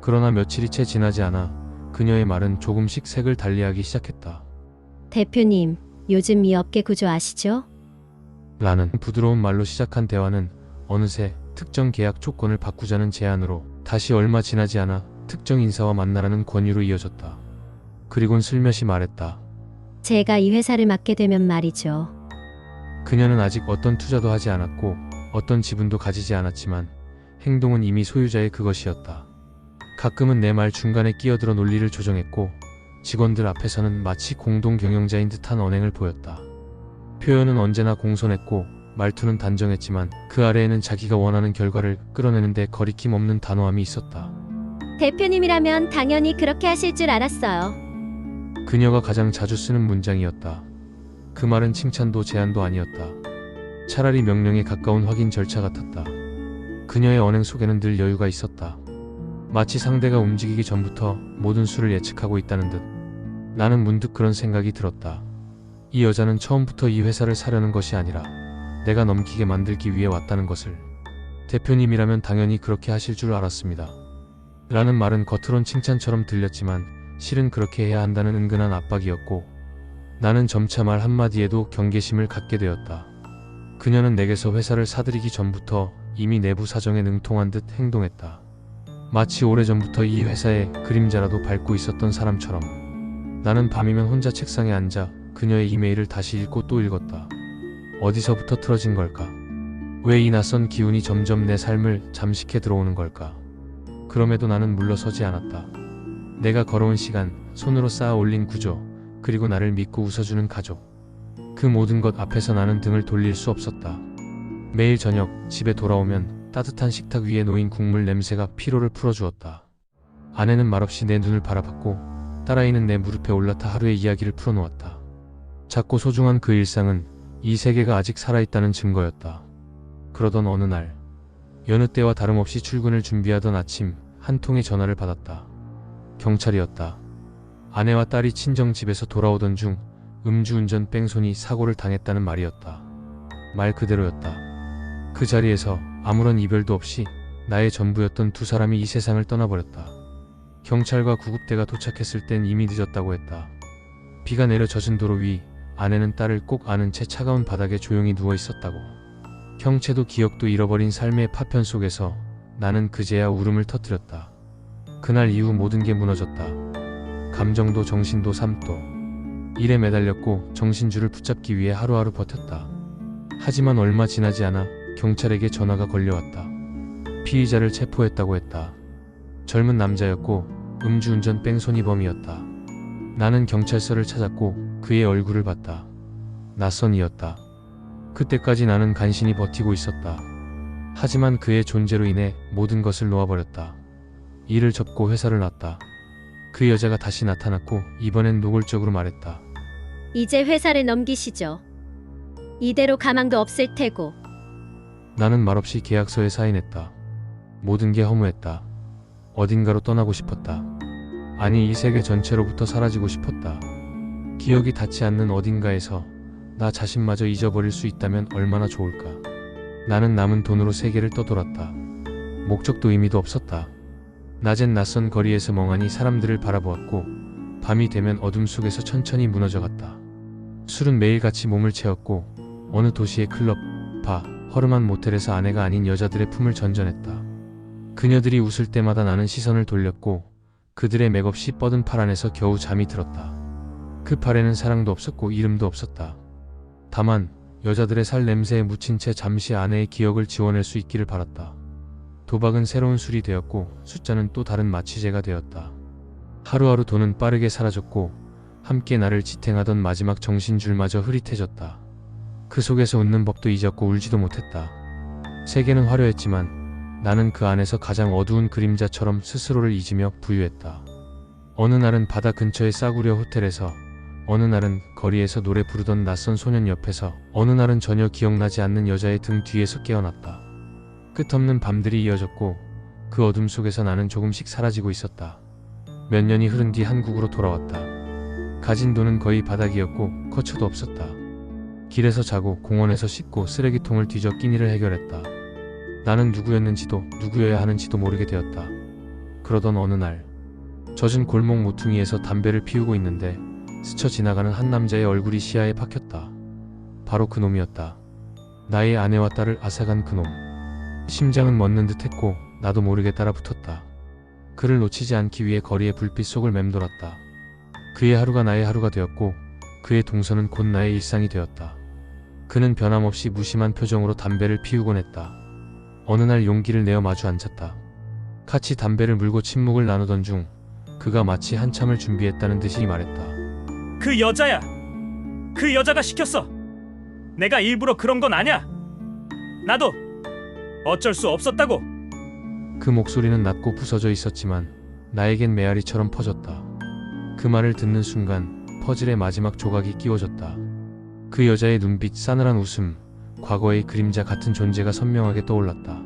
그러나 며칠이 채 지나지 않아 그녀의 말은 조금씩 색을 달리하기 시작했다. 대표님, 요즘 이 업계 구조 아시죠? 라는 부드러운 말로 시작한 대화는 어느새 특정 계약 조건을 바꾸자는 제안으로, 다시 얼마 지나지 않아 특정 인사와 만나라는 권유로 이어졌다. 그리곤 슬며시 말했다. 제가 이 회사를 맡게 되면 말이죠. 그녀는 아직 어떤 투자도 하지 않았고 어떤 지분도 가지지 않았지만 행동은 이미 소유자의 그것이었다. 가끔은 내 말 중간에 끼어들어 논리를 조정했고, 직원들 앞에서는 마치 공동 경영자인 듯한 언행을 보였다. 표현은 언제나 공손했고 말투는 단정했지만 그 아래에는 자기가 원하는 결과를 끌어내는데 거리낌 없는 단호함이 있었다. 대표님이라면 당연히 그렇게 하실 줄 알았어요. 그녀가 가장 자주 쓰는 문장이었다. 그 말은 칭찬도 제안도 아니었다. 차라리 명령에 가까운 확인 절차 같았다. 그녀의 언행 속에는 늘 여유가 있었다. 마치 상대가 움직이기 전부터 모든 수를 예측하고 있다는 듯. 나는 문득 그런 생각이 들었다. 이 여자는 처음부터 이 회사를 사려는 것이 아니라 내가 넘기게 만들기 위해 왔다는 것을. 대표님이라면 당연히 그렇게 하실 줄 알았습니다. 라는 말은 겉으론 칭찬처럼 들렸지만 실은 그렇게 해야 한다는 은근한 압박이었고, 나는 점차 말 한마디에도 경계심을 갖게 되었다. 그녀는 내게서 회사를 사들이기 전부터 이미 내부 사정에 능통한 듯 행동했다. 마치 오래전부터 이 회사의 그림자라도 밟고 있었던 사람처럼. 나는 밤이면 혼자 책상에 앉아 그녀의 이메일을 다시 읽고 또 읽었다. 어디서부터 틀어진 걸까? 왜 이 낯선 기운이 점점 내 삶을 잠식해 들어오는 걸까? 그럼에도 나는 물러서지 않았다. 내가 걸어온 시간, 손으로 쌓아 올린 구조, 그리고 나를 믿고 웃어주는 가족. 그 모든 것 앞에서 나는 등을 돌릴 수 없었다. 매일 저녁 집에 돌아오면 따뜻한 식탁 위에 놓인 국물 냄새가 피로를 풀어주었다. 아내는 말없이 내 눈을 바라봤고, 딸아이는 내 무릎에 올라타 하루의 이야기를 풀어놓았다. 작고 소중한 그 일상은 이 세계가 아직 살아있다는 증거였다. 그러던 어느 날, 여느 때와 다름없이 출근을 준비하던 아침, 한 통의 전화를 받았다. 경찰이었다. 아내와 딸이 친정집에서 돌아오던 중 음주운전 뺑소니 사고를 당했다는 말이었다. 말 그대로였다. 그 자리에서 아무런 이별도 없이 나의 전부였던 두 사람이 이 세상을 떠나버렸다. 경찰과 구급대가 도착했을 땐 이미 늦었다고 했다. 비가 내려 젖은 도로 위, 아내는 딸을 꼭 안은 채 차가운 바닥에 조용히 누워 있었다고. 형체도 기억도 잃어버린 삶의 파편 속에서 나는 그제야 울음을 터뜨렸다. 그날 이후 모든 게 무너졌다. 감정도 정신도 삶도. 일에 매달렸고 정신줄을 붙잡기 위해 하루하루 버텼다. 하지만 얼마 지나지 않아 경찰에게 전화가 걸려왔다. 피의자를 체포했다고 했다. 젊은 남자였고 음주운전 뺑소니범이었다. 나는 경찰서를 찾았고 그의 얼굴을 봤다. 낯선이었다. 그때까지 나는 간신히 버티고 있었다. 하지만 그의 존재로 인해 모든 것을 놓아버렸다. 일을 접고 회사를 놨다. 그 여자가 다시 나타났고 이번엔 노골적으로 말했다. 이제 회사를 넘기시죠. 이대로 가망도 없을 테고. 나는 말없이 계약서에 사인했다. 모든 게 허무했다. 어딘가로 떠나고 싶었다. 아니, 이 세계 전체로부터 사라지고 싶었다. 기억이 닿지 않는 어딘가에서 나 자신마저 잊어버릴 수 있다면 얼마나 좋을까. 나는 남은 돈으로 세계를 떠돌았다. 목적도 의미도 없었다. 낮엔 낯선 거리에서 멍하니 사람들을 바라보았고 밤이 되면 어둠 속에서 천천히 무너져갔다. 술은 매일같이 몸을 채웠고 어느 도시의 클럽, 바, 허름한 모텔에서 아내가 아닌 여자들의 품을 전전했다. 그녀들이 웃을 때마다 나는 시선을 돌렸고 그들의 맥없이 뻗은 팔 안에서 겨우 잠이 들었다. 그 팔에는 사랑도 없었고 이름도 없었다. 다만 여자들의 살 냄새에 묻힌 채 잠시 아내의 기억을 지워낼 수 있기를 바랐다. 도박은 새로운 술이 되었고 숫자는 또 다른 마취제가 되었다. 하루하루 돈은 빠르게 사라졌고 함께 나를 지탱하던 마지막 정신줄마저 흐릿해졌다. 그 속에서 웃는 법도 잊었고 울지도 못했다. 세계는 화려했지만 나는 그 안에서 가장 어두운 그림자처럼 스스로를 잊으며 부유했다. 어느 날은 바다 근처의 싸구려 호텔에서, 어느 날은 거리에서 노래 부르던 낯선 소년 옆에서, 어느 날은 전혀 기억나지 않는 여자의 등 뒤에서 깨어났다. 끝없는 밤들이 이어졌고 그 어둠 속에서 나는 조금씩 사라지고 있었다. 몇 년이 흐른 뒤 한국으로 돌아왔다. 가진 돈은 거의 바닥이었고 거처도 없었다. 길에서 자고 공원에서 씻고 쓰레기통을 뒤져 끼니를 해결했다. 나는 누구였는지도 누구여야 하는지도 모르게 되었다. 그러던 어느 날 젖은 골목 모퉁이에서 담배를 피우고 있는데 스쳐 지나가는 한 남자의 얼굴이 시야에 박혔다. 바로 그놈이었다. 나의 아내와 딸을 앗아간 그놈. 심장은 멎는 듯했고 나도 모르게 따라 붙었다. 그를 놓치지 않기 위해 거리의 불빛 속을 맴돌았다. 그의 하루가 나의 하루가 되었고 그의 동선은 곧 나의 일상이 되었다. 그는 변함없이 무심한 표정으로 담배를 피우곤 했다. 어느 날 용기를 내어 마주 앉았다. 같이 담배를 물고 침묵을 나누던 중 그가 마치 한참을 준비했다는 듯이 말했다. 그 여자야. 그 여자가 시켰어. 내가 일부러 그런 건 아냐. 나도 어쩔 수 없었다고. 그 목소리는 낮고 부서져 있었지만 나에겐 메아리처럼 퍼졌다. 그 말을 듣는 순간 퍼즐의 마지막 조각이 끼워졌다. 그 여자의 눈빛, 싸늘한 웃음, 과거의 그림자 같은 존재가 선명하게 떠올랐다.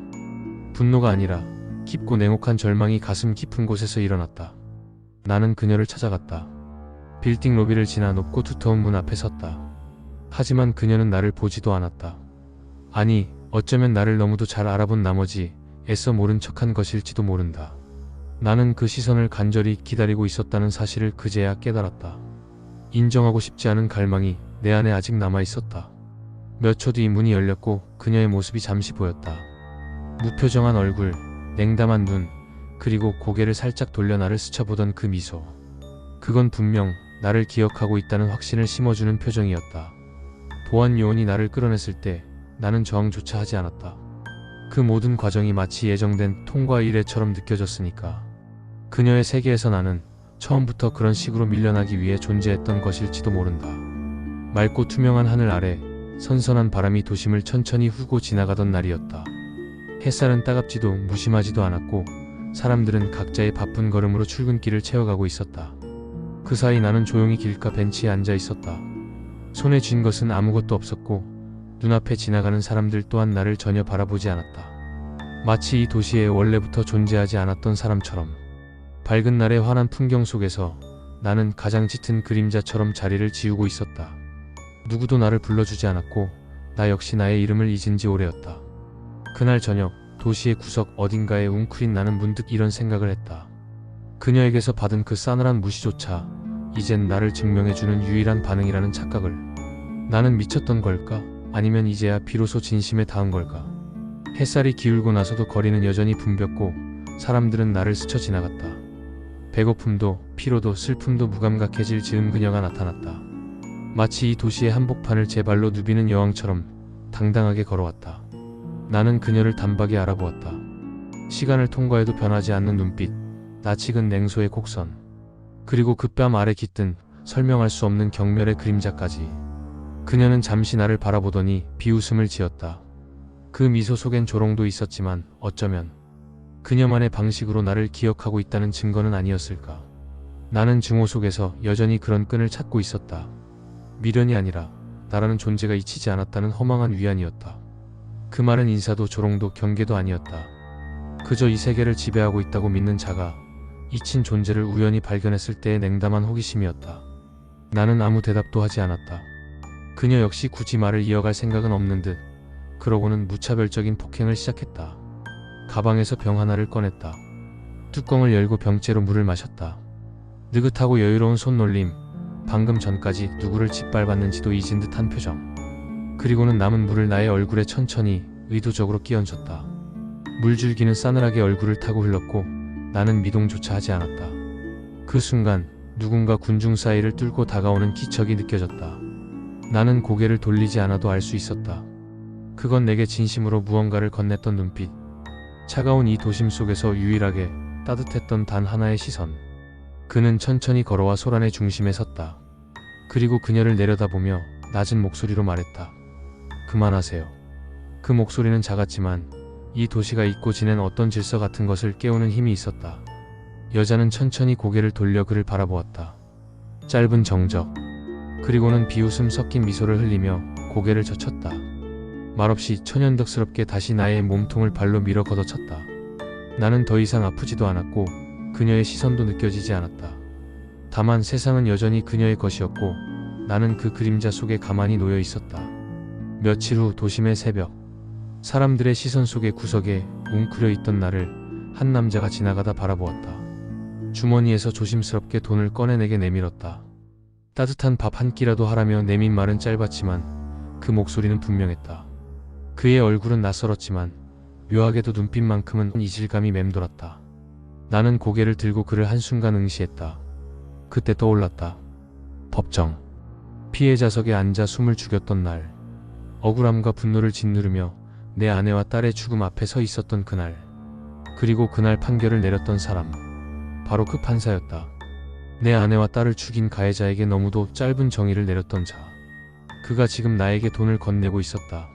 분노가 아니라 깊고 냉혹한 절망이 가슴 깊은 곳에서 일어났다. 나는 그녀를 찾아갔다. 빌딩 로비를 지나 높고 두터운 문 앞에 섰다. 하지만 그녀는 나를 보지도 않았다. 아니, 어쩌면 나를 너무도 잘 알아본 나머지 애써 모른 척한 것일지도 모른다. 나는 그 시선을 간절히 기다리고 있었다는 사실을 그제야 깨달았다. 인정하고 싶지 않은 갈망이 내 안에 아직 남아있었다. 몇 초 뒤 문이 열렸고 그녀의 모습이 잠시 보였다. 무표정한 얼굴, 냉담한 눈, 그리고 고개를 살짝 돌려 나를 스쳐보던 그 미소. 그건 분명 나를 기억하고 있다는 확신을 심어주는 표정이었다. 보안 요원이 나를 끌어냈을 때 나는 저항조차 하지 않았다. 그 모든 과정이 마치 예정된 통과 일회처럼 느껴졌으니까. 그녀의 세계에서 나는 처음부터 그런 식으로 밀려나기 위해 존재했던 것일지도 모른다. 맑고 투명한 하늘 아래 선선한 바람이 도심을 천천히 훑고 지나가던 날이었다. 햇살은 따갑지도 무심하지도 않았고 사람들은 각자의 바쁜 걸음으로 출근길을 채워가고 있었다. 그 사이 나는 조용히 길가 벤치에 앉아 있었다. 손에 쥔 것은 아무것도 없었고 눈앞에 지나가는 사람들 또한 나를 전혀 바라보지 않았다. 마치 이 도시에 원래부터 존재하지 않았던 사람처럼. 밝은 날의 환한 풍경 속에서 나는 가장 짙은 그림자처럼 자리를 지우고 있었다. 누구도 나를 불러주지 않았고 나 역시 나의 이름을 잊은 지 오래였다. 그날 저녁 도시의 구석 어딘가에 웅크린 나는 문득 이런 생각을 했다. 그녀에게서 받은 그 싸늘한 무시조차 이젠 나를 증명해주는 유일한 반응이라는 착각을. 나는 미쳤던 걸까? 아니면 이제야 비로소 진심에 닿은 걸까? 햇살이 기울고 나서도 거리는 여전히 붐볐고 사람들은 나를 스쳐 지나갔다. 배고픔도 피로도 슬픔도 무감각해질 즈음 그녀가 나타났다. 마치 이 도시의 한복판을 제 발로 누비는 여왕처럼 당당하게 걸어왔다. 나는 그녀를 단박에 알아보았다. 시간을 통과해도 변하지 않는 눈빛, 낯익은 냉소의 곡선, 그리고 그 뺨 아래 깃든 설명할 수 없는 경멸의 그림자까지. 그녀는 잠시 나를 바라보더니 비웃음을 지었다. 그 미소 속엔 조롱도 있었지만 어쩌면 그녀만의 방식으로 나를 기억하고 있다는 증거는 아니었을까. 나는 증오 속에서 여전히 그런 끈을 찾고 있었다. 미련이 아니라 나라는 존재가 잊히지 않았다는 허망한 위안이었다. 그 말은 인사도 조롱도 경계도 아니었다. 그저 이 세계를 지배하고 있다고 믿는 자가 잊힌 존재를 우연히 발견했을 때의 냉담한 호기심이었다. 나는 아무 대답도 하지 않았다. 그녀 역시 굳이 말을 이어갈 생각은 없는 듯 그러고는 무차별적인 폭행을 시작했다. 가방에서 병 하나를 꺼냈다. 뚜껑을 열고 병째로 물을 마셨다. 느긋하고 여유로운 손놀림, 방금 전까지 누구를 짓밟았는지도 잊은 듯한 표정. 그리고는 남은 물을 나의 얼굴에 천천히 의도적으로 끼얹었다. 물줄기는 싸늘하게 얼굴을 타고 흘렀고 나는 미동조차 하지 않았다. 그 순간 누군가 군중 사이를 뚫고 다가오는 기척이 느껴졌다. 나는 고개를 돌리지 않아도 알 수 있었다. 그건 내게 진심으로 무언가를 건넸던 눈빛. 차가운 이 도심 속에서 유일하게 따뜻했던 단 하나의 시선. 그는 천천히 걸어와 소란의 중심에 섰다. 그리고 그녀를 내려다보며 낮은 목소리로 말했다. 그만하세요. 그 목소리는 작았지만 이 도시가 잊고 지낸 어떤 질서 같은 것을 깨우는 힘이 있었다. 여자는 천천히 고개를 돌려 그를 바라보았다. 짧은 정적, 그리고는 비웃음 섞인 미소를 흘리며 고개를 젖혔다. 말없이 천연덕스럽게 다시 나의 몸통을 발로 밀어 걷어찼다. 나는 더 이상 아프지도 않았고 그녀의 시선도 느껴지지 않았다. 다만 세상은 여전히 그녀의 것이었고 나는 그 그림자 속에 가만히 놓여 있었다. 며칠 후 도심의 새벽, 사람들의 시선 속의 구석에 웅크려 있던 나를 한 남자가 지나가다 바라보았다. 주머니에서 조심스럽게 돈을 꺼내 내게 내밀었다. 따뜻한 밥 한 끼라도 하라며 내민 말은 짧았지만 그 목소리는 분명했다. 그의 얼굴은 낯설었지만 묘하게도 눈빛만큼은 이질감이 맴돌았다. 나는 고개를 들고 그를 한순간 응시했다. 그때 떠올랐다. 법정. 피해자석에 앉아 숨을 죽였던 날. 억울함과 분노를 짓누르며 내 아내와 딸의 죽음 앞에 서 있었던 그날. 그리고 그날 판결을 내렸던 사람. 바로 그 판사였다. 내 아내와 딸을 죽인 가해자에게 너무도 짧은 정의를 내렸던 자. 그가 지금 나에게 돈을 건네고 있었다.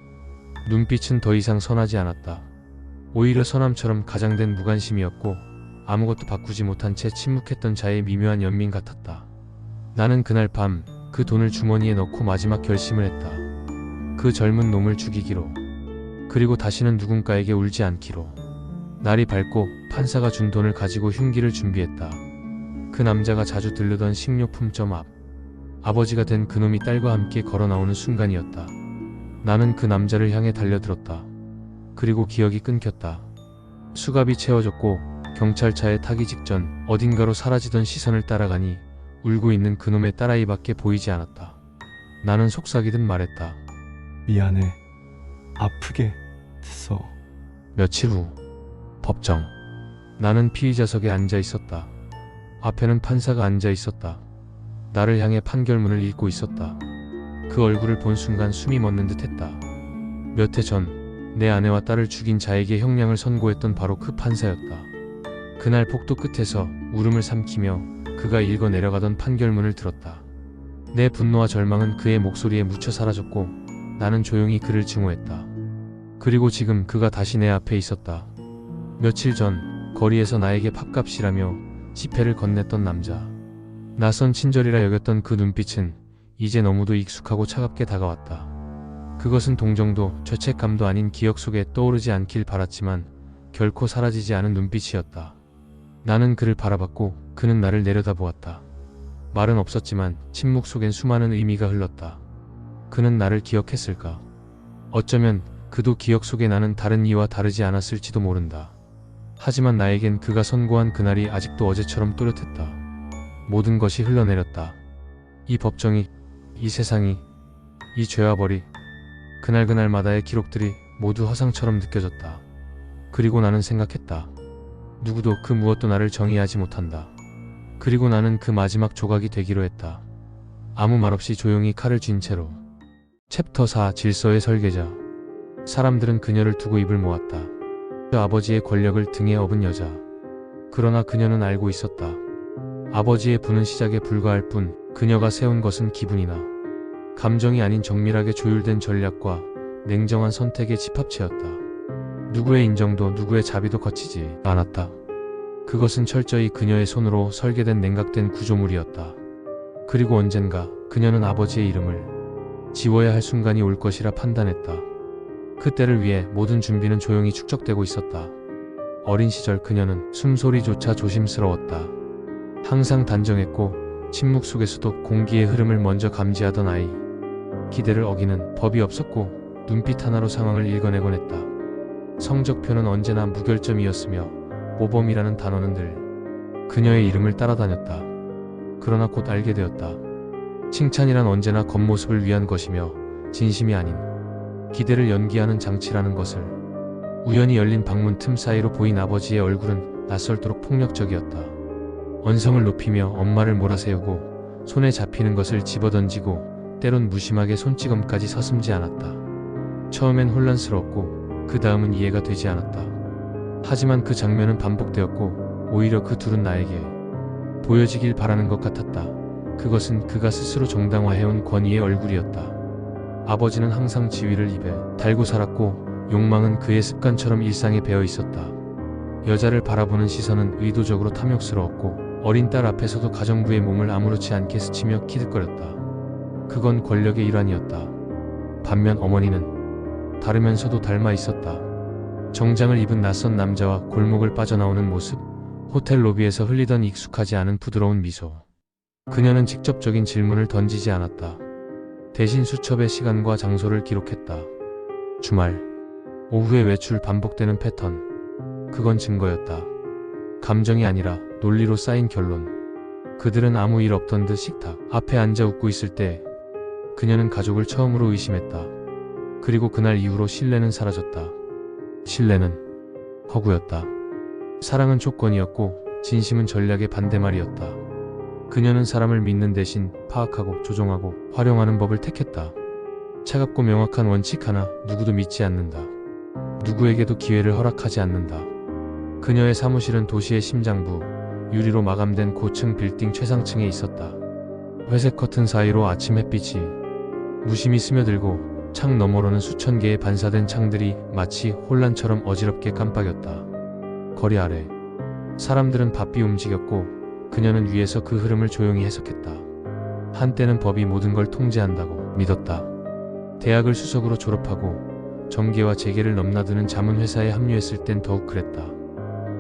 눈빛은 더 이상 선하지 않았다. 오히려 선함처럼 가장된 무관심이었고 아무것도 바꾸지 못한 채 침묵했던 자의 미묘한 연민 같았다. 나는 그날 밤 그 돈을 주머니에 넣고 마지막 결심을 했다. 그 젊은 놈을 죽이기로. 그리고 다시는 누군가에게 울지 않기로. 날이 밝고 판사가 준 돈을 가지고 흉기를 준비했다. 그 남자가 자주 들르던 식료품점 앞. 아버지가 된 그놈이 딸과 함께 걸어 나오는 순간이었다. 나는 그 남자를 향해 달려들었다. 그리고 기억이 끊겼다. 수갑이 채워졌고 경찰차에 타기 직전 어딘가로 사라지던 시선을 따라가니 울고 있는 그놈의 딸아이밖에 보이지 않았다. 나는 속삭이듯 말했다. 미안해. 아프게 했어. 며칠 후 법정. 나는 피의자석에 앉아 있었다. 앞에는 판사가 앉아 있었다. 나를 향해 판결문을 읽고 있었다. 그 얼굴을 본 순간 숨이 멎는 듯 했다. 몇 해 전 내 아내와 딸을 죽인 자에게 형량을 선고했던 바로 그 판사였다. 그날 폭도 끝에서 울음을 삼키며 그가 읽어 내려가던 판결문을 들었다. 내 분노와 절망은 그의 목소리에 묻혀 사라졌고 나는 조용히 그를 증오했다. 그리고 지금 그가 다시 내 앞에 있었다. 며칠 전 거리에서 나에게 밥값이라며 지폐를 건넸던 남자. 낯선 친절이라 여겼던 그 눈빛은 이제 너무도 익숙하고 차갑게 다가왔다. 그것은 동정도 죄책감도 아닌 기억 속에 떠오르지 않길 바랐지만 결코 사라지지 않은 눈빛이었다. 나는 그를 바라봤고 그는 나를 내려다보았다. 말은 없었지만 침묵 속엔 수많은 의미가 흘렀다. 그는 나를 기억했을까? 어쩌면 그도 기억 속에 나는 다른 이와 다르지 않았을지도 모른다. 하지만 나에겐 그가 선고한 그날이 아직도 어제처럼 또렷했다. 모든 것이 흘러내렸다. 이 법정이, 이 세상이, 이 죄와 벌이, 그날그날마다의 기록들이 모두 허상처럼 느껴졌다. 그리고 나는 생각했다. 누구도 그 무엇도 나를 정의하지 못한다. 그리고 나는 그 마지막 조각이 되기로 했다. 아무 말 없이 조용히 칼을 쥔 채로. 챕터 4 질서의 설계자. 사람들은 그녀를 두고 입을 모았다. 그 아버지의 권력을 등에 업은 여자. 그러나 그녀는 알고 있었다. 아버지의 부는 시작에 불과할 뿐 그녀가 세운 것은 기분이나 감정이 아닌 정밀하게 조율된 전략과 냉정한 선택의 집합체였다. 누구의 인정도 누구의 자비도 거치지 않았다. 그것은 철저히 그녀의 손으로 설계된 냉각된 구조물이었다. 그리고 언젠가 그녀는 아버지의 이름을 지워야 할 순간이 올 것이라 판단했다. 그때를 위해 모든 준비는 조용히 축적되고 있었다. 어린 시절 그녀는 숨소리조차 조심스러웠다. 항상 단정했고 침묵 속에서도 공기의 흐름을 먼저 감지하던 아이. 기대를 어기는 법이 없었고 눈빛 하나로 상황을 읽어내곤 했다. 성적표는 언제나 무결점이었으며 모범이라는 단어는 늘 그녀의 이름을 따라다녔다. 그러나 곧 알게 되었다. 칭찬이란 언제나 겉모습을 위한 것이며 진심이 아닌 기대를 연기하는 장치라는 것을. 우연히 열린 방문 틈 사이로 보인 아버지의 얼굴은 낯설도록 폭력적이었다. 언성을 높이며 엄마를 몰아세우고 손에 잡히는 것을 집어던지고 때론 무심하게 손찌검까지 서슴지 않았다. 처음엔 혼란스러웠고 그 다음은 이해가 되지 않았다. 하지만 그 장면은 반복되었고 오히려 그 둘은 나에게 보여지길 바라는 것 같았다. 그것은 그가 스스로 정당화해온 권위의 얼굴이었다. 아버지는 항상 지위를 입에 달고 살았고 욕망은 그의 습관처럼 일상에 배어 있었다. 여자를 바라보는 시선은 의도적으로 탐욕스러웠고 어린 딸 앞에서도 가정부의 몸을 아무렇지 않게 스치며 키득거렸다. 그건 권력의 일환이었다. 반면 어머니는 다르면서도 닮아 있었다. 정장을 입은 낯선 남자와 골목을 빠져나오는 모습, 호텔 로비에서 흘리던 익숙하지 않은 부드러운 미소. 그녀는 직접적인 질문을 던지지 않았다. 대신 수첩에 시간과 장소를 기록했다. 주말, 오후에 외출 반복되는 패턴. 그건 증거였다. 감정이 아니라 논리로 쌓인 결론. 그들은 아무 일 없던 듯 식탁 앞에 앉아 웃고 있을 때 그녀는 가족을 처음으로 의심했다. 그리고 그날 이후로 신뢰는 사라졌다. 신뢰는 허구였다. 사랑은 조건이었고 진심은 전략의 반대말이었다. 그녀는 사람을 믿는 대신 파악하고 조종하고 활용하는 법을 택했다. 차갑고 명확한 원칙 하나, 누구도 믿지 않는다. 누구에게도 기회를 허락하지 않는다. 그녀의 사무실은 도시의 심장부, 유리로 마감된 고층 빌딩 최상층에 있었다. 회색 커튼 사이로 아침 햇빛이 무심히 스며들고 창 너머로는 수천 개의 반사된 창들이 마치 혼란처럼 어지럽게 깜빡였다. 거리 아래 사람들은 바삐 움직였고 그녀는 위에서 그 흐름을 조용히 해석했다. 한때는 법이 모든 걸 통제한다고 믿었다. 대학을 수석으로 졸업하고 정계와 재계를 넘나드는 자문회사에 합류했을 땐 더욱 그랬다.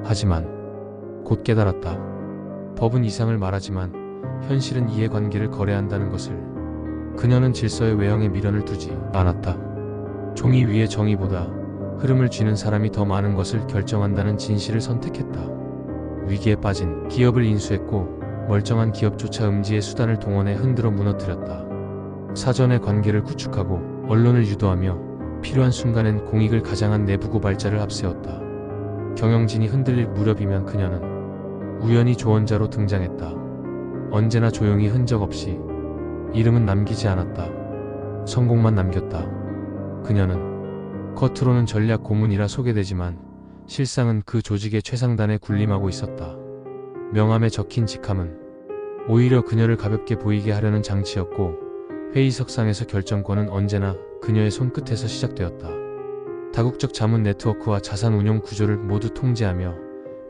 하지만 곧 깨달았다. 법은 이상을 말하지만 현실은 이해관계를 거래한다는 것을. 그녀는 질서의 외형에 미련을 두지 않았다. 종이 위에 정의보다 흐름을 쥐는 사람이 더 많은 것을 결정한다는 진실을 선택했다. 위기에 빠진 기업을 인수했고 멀쩡한 기업조차 음지의 수단을 동원해 흔들어 무너뜨렸다. 사전에 관계를 구축하고 언론을 유도하며 필요한 순간엔 공익을 가장한 내부 고발자를 앞세웠다. 경영진이 흔들릴 무렵이면 그녀는 우연히 조언자로 등장했다. 언제나 조용히 흔적 없이. 이름은 남기지 않았다. 성공만 남겼다. 그녀는 겉으로는 전략 고문이라 소개되지만 실상은 그 조직의 최상단에 군림하고 있었다. 명함에 적힌 직함은 오히려 그녀를 가볍게 보이게 하려는 장치였고 회의석상에서 결정권은 언제나 그녀의 손끝에서 시작되었다. 다국적 자문 네트워크와 자산 운용 구조를 모두 통제하며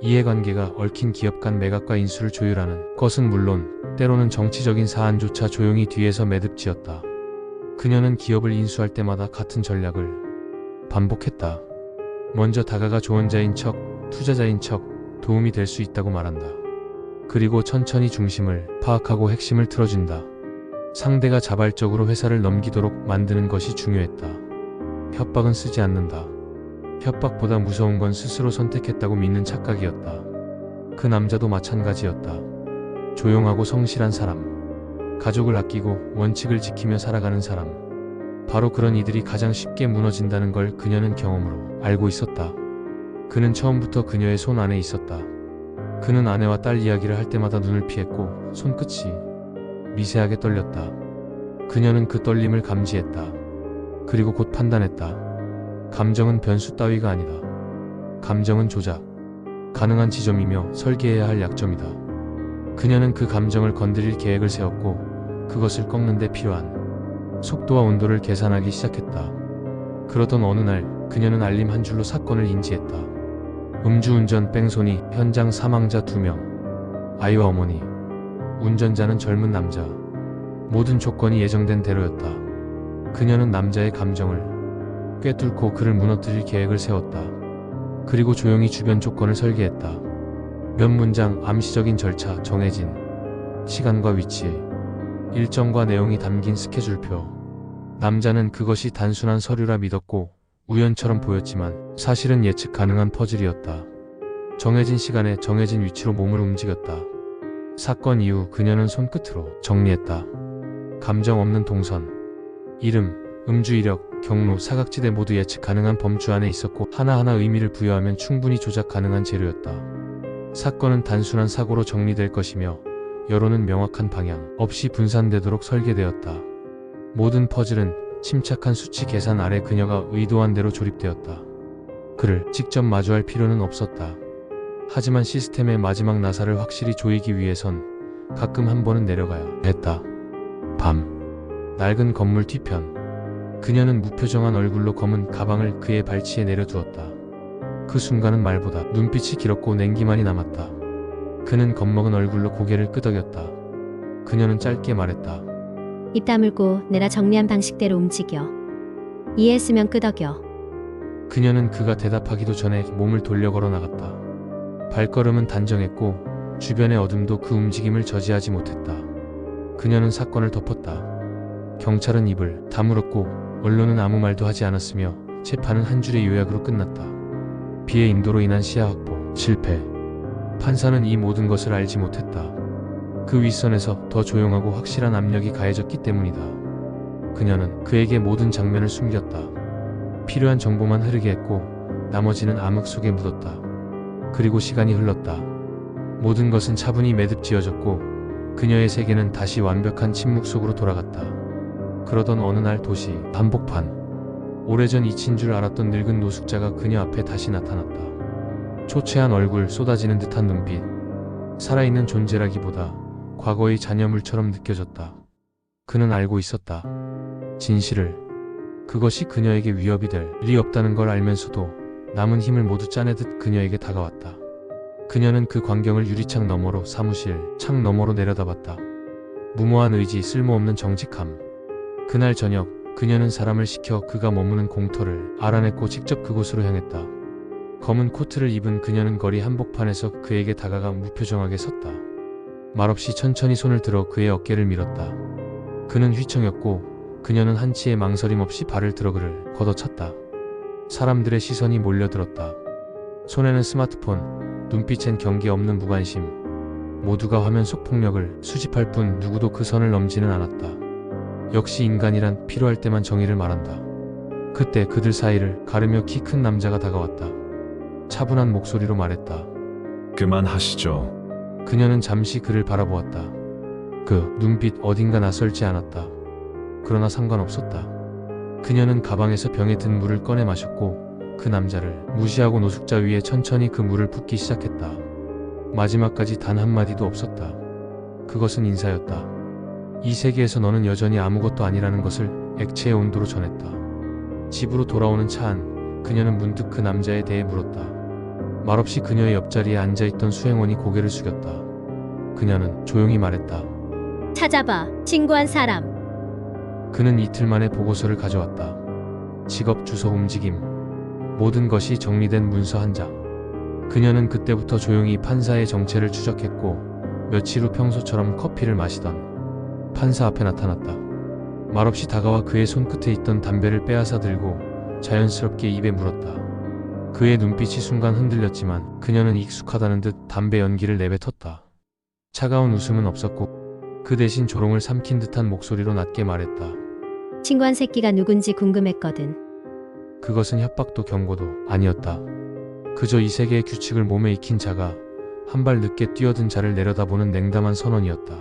이해관계가 얽힌 기업 간 매각과 인수를 조율하는 것은 물론 때로는 정치적인 사안조차 조용히 뒤에서 매듭지었다. 그녀는 기업을 인수할 때마다 같은 전략을 반복했다. 먼저 다가가 조언자인 척, 투자자인 척, 도움이 될 수 있다고 말한다. 그리고 천천히 중심을 파악하고 핵심을 틀어준다. 상대가 자발적으로 회사를 넘기도록 만드는 것이 중요했다. 협박은 쓰지 않는다. 협박보다 무서운 건 스스로 선택했다고 믿는 착각이었다. 그 남자도 마찬가지였다. 조용하고 성실한 사람, 가족을 아끼고 원칙을 지키며 살아가는 사람. 바로 그런 이들이 가장 쉽게 무너진다는 걸 그녀는 경험으로 알고 있었다. 그는 처음부터 그녀의 손 안에 있었다. 그는 아내와 딸 이야기를 할 때마다 눈을 피했고 손끝이 미세하게 떨렸다. 그녀는 그 떨림을 감지했다. 그리고 곧 판단했다. 감정은 변수 따위가 아니다. 감정은 조작 가능한 지점이며 설계해야 할 약점이다. 그녀는 그 감정을 건드릴 계획을 세웠고 그것을 꺾는 데 필요한 속도와 온도를 계산하기 시작했다. 그러던 어느 날 그녀는 알림 한 줄로 사건을 인지했다. 음주운전 뺑소니, 현장 사망자 2명, 아이와 어머니, 운전자는 젊은 남자. 모든 조건이 예정된 대로였다. 그녀는 남자의 감정을 꿰뚫고 그를 무너뜨릴 계획을 세웠다. 그리고 조용히 주변 조건을 설계했다. 몇 문장, 암시적인 절차, 정해진 시간과 위치, 일정과 내용이 담긴 스케줄표. 남자는 그것이 단순한 서류라 믿었고 우연처럼 보였지만 사실은 예측 가능한 퍼즐이었다. 정해진 시간에 정해진 위치로 몸을 움직였다. 사건 이후 그녀는 손끝으로 정리했다. 감정 없는 동선, 이름, 음주 이력, 경로, 사각지대 모두 예측 가능한 범주 안에 있었고 하나하나 의미를 부여하면 충분히 조작 가능한 재료였다. 사건은 단순한 사고로 정리될 것이며 여론은 명확한 방향 없이 분산되도록 설계되었다. 모든 퍼즐은 침착한 수치 계산 아래 그녀가 의도한 대로 조립되었다. 그를 직접 마주할 필요는 없었다. 하지만 시스템의 마지막 나사를 확실히 조이기 위해선 가끔 한 번은 내려가야 했다. 밤, 낡은 건물 뒤편. 그녀는 무표정한 얼굴로 검은 가방을 그의 발치에 내려두었다. 그 순간은 말보다 눈빛이 길었고 냉기만이 남았다. 그는 겁먹은 얼굴로 고개를 끄덕였다. 그녀는 짧게 말했다. 입 다물고 내가 정리한 방식대로 움직여. 이해했으면 끄덕여. 그녀는 그가 대답하기도 전에 몸을 돌려 걸어 나갔다. 발걸음은 단정했고 주변의 어둠도 그 움직임을 저지하지 못했다. 그녀는 사건을 덮었다. 경찰은 입을 다물었고 언론은 아무 말도 하지 않았으며 재판은 한 줄의 요약으로 끝났다. 비의 인도로 인한 시야 확보, 실패. 판사는 이 모든 것을 알지 못했다. 그 윗선에서 더 조용하고 확실한 압력이 가해졌기 때문이다. 그녀는 그에게 모든 장면을 숨겼다. 필요한 정보만 흐르게 했고 나머지는 암흑 속에 묻었다. 그리고 시간이 흘렀다. 모든 것은 차분히 매듭지어졌고 그녀의 세계는 다시 완벽한 침묵 속으로 돌아갔다. 그러던 어느 날 도시 한복판. 오래전 잊힌 줄 알았던 늙은 노숙자가 그녀 앞에 다시 나타났다. 초췌한 얼굴, 쏟아지는 듯한 눈빛. 살아있는 존재라기보다 과거의 잔여물처럼 느껴졌다. 그는 알고 있었다. 진실을. 그것이 그녀에게 위협이 될 리 없다는 걸 알면서도 남은 힘을 모두 짜내듯 그녀에게 다가왔다. 그녀는 그 광경을 유리창 너머로, 사무실 창 너머로 내려다봤다. 무모한 의지, 쓸모없는 정직함. 그날 저녁 그녀는 사람을 시켜 그가 머무는 공터를 알아냈고 직접 그곳으로 향했다. 검은 코트를 입은 그녀는 거리 한복판에서 그에게 다가가 무표정하게 섰다. 말없이 천천히 손을 들어 그의 어깨를 밀었다. 그는 휘청였고 그녀는 한치의 망설임 없이 발을 들어 그를 걷어찼다. 사람들의 시선이 몰려들었다. 손에는 스마트폰, 눈빛엔 경계 없는 무관심. 모두가 화면 속 폭력을 수집할 뿐 누구도 그 선을 넘지는 않았다. 역시 인간이란 필요할 때만 정의를 말한다. 그때 그들 사이를 가르며 키 큰 남자가 다가왔다. 차분한 목소리로 말했다. 그만하시죠. 그녀는 잠시 그를 바라보았다. 그 눈빛 어딘가 낯설지 않았다. 그러나 상관없었다. 그녀는 가방에서 병에 든 물을 꺼내 마셨고 그 남자를 무시하고 노숙자 위에 천천히 그 물을 붓기 시작했다. 마지막까지 단 한마디도 없었다. 그것은 인사였다. 이 세계에서 너는 여전히 아무것도 아니라는 것을 액체의 온도로 전했다. 집으로 돌아오는 차 안, 그녀는 문득 그 남자에 대해 물었다. 말없이 그녀의 옆자리에 앉아있던 수행원이 고개를 숙였다. 그녀는 조용히 말했다. 찾아봐. 신고한 사람. 그는 이틀 만에 보고서를 가져왔다. 직업, 주소, 움직임. 모든 것이 정리된 문서 한 장. 그녀는 그때부터 조용히 판사의 정체를 추적했고 며칠 후 평소처럼 커피를 마시던 판사 앞에 나타났다. 말없이 다가와 그의 손끝에 있던 담배를 빼앗아 들고 자연스럽게 입에 물었다. 그의 눈빛이 순간 흔들렸지만 그녀는 익숙하다는 듯 담배 연기를 내뱉었다. 차가운 웃음은 없었고 그 대신 조롱을 삼킨 듯한 목소리로 낮게 말했다. 친구한 새끼가 누군지 궁금했거든. 그것은 협박도 경고도 아니었다. 그저 이 세계의 규칙을 몸에 익힌 자가 한 발 늦게 뛰어든 자를 내려다보는 냉담한 선언이었다.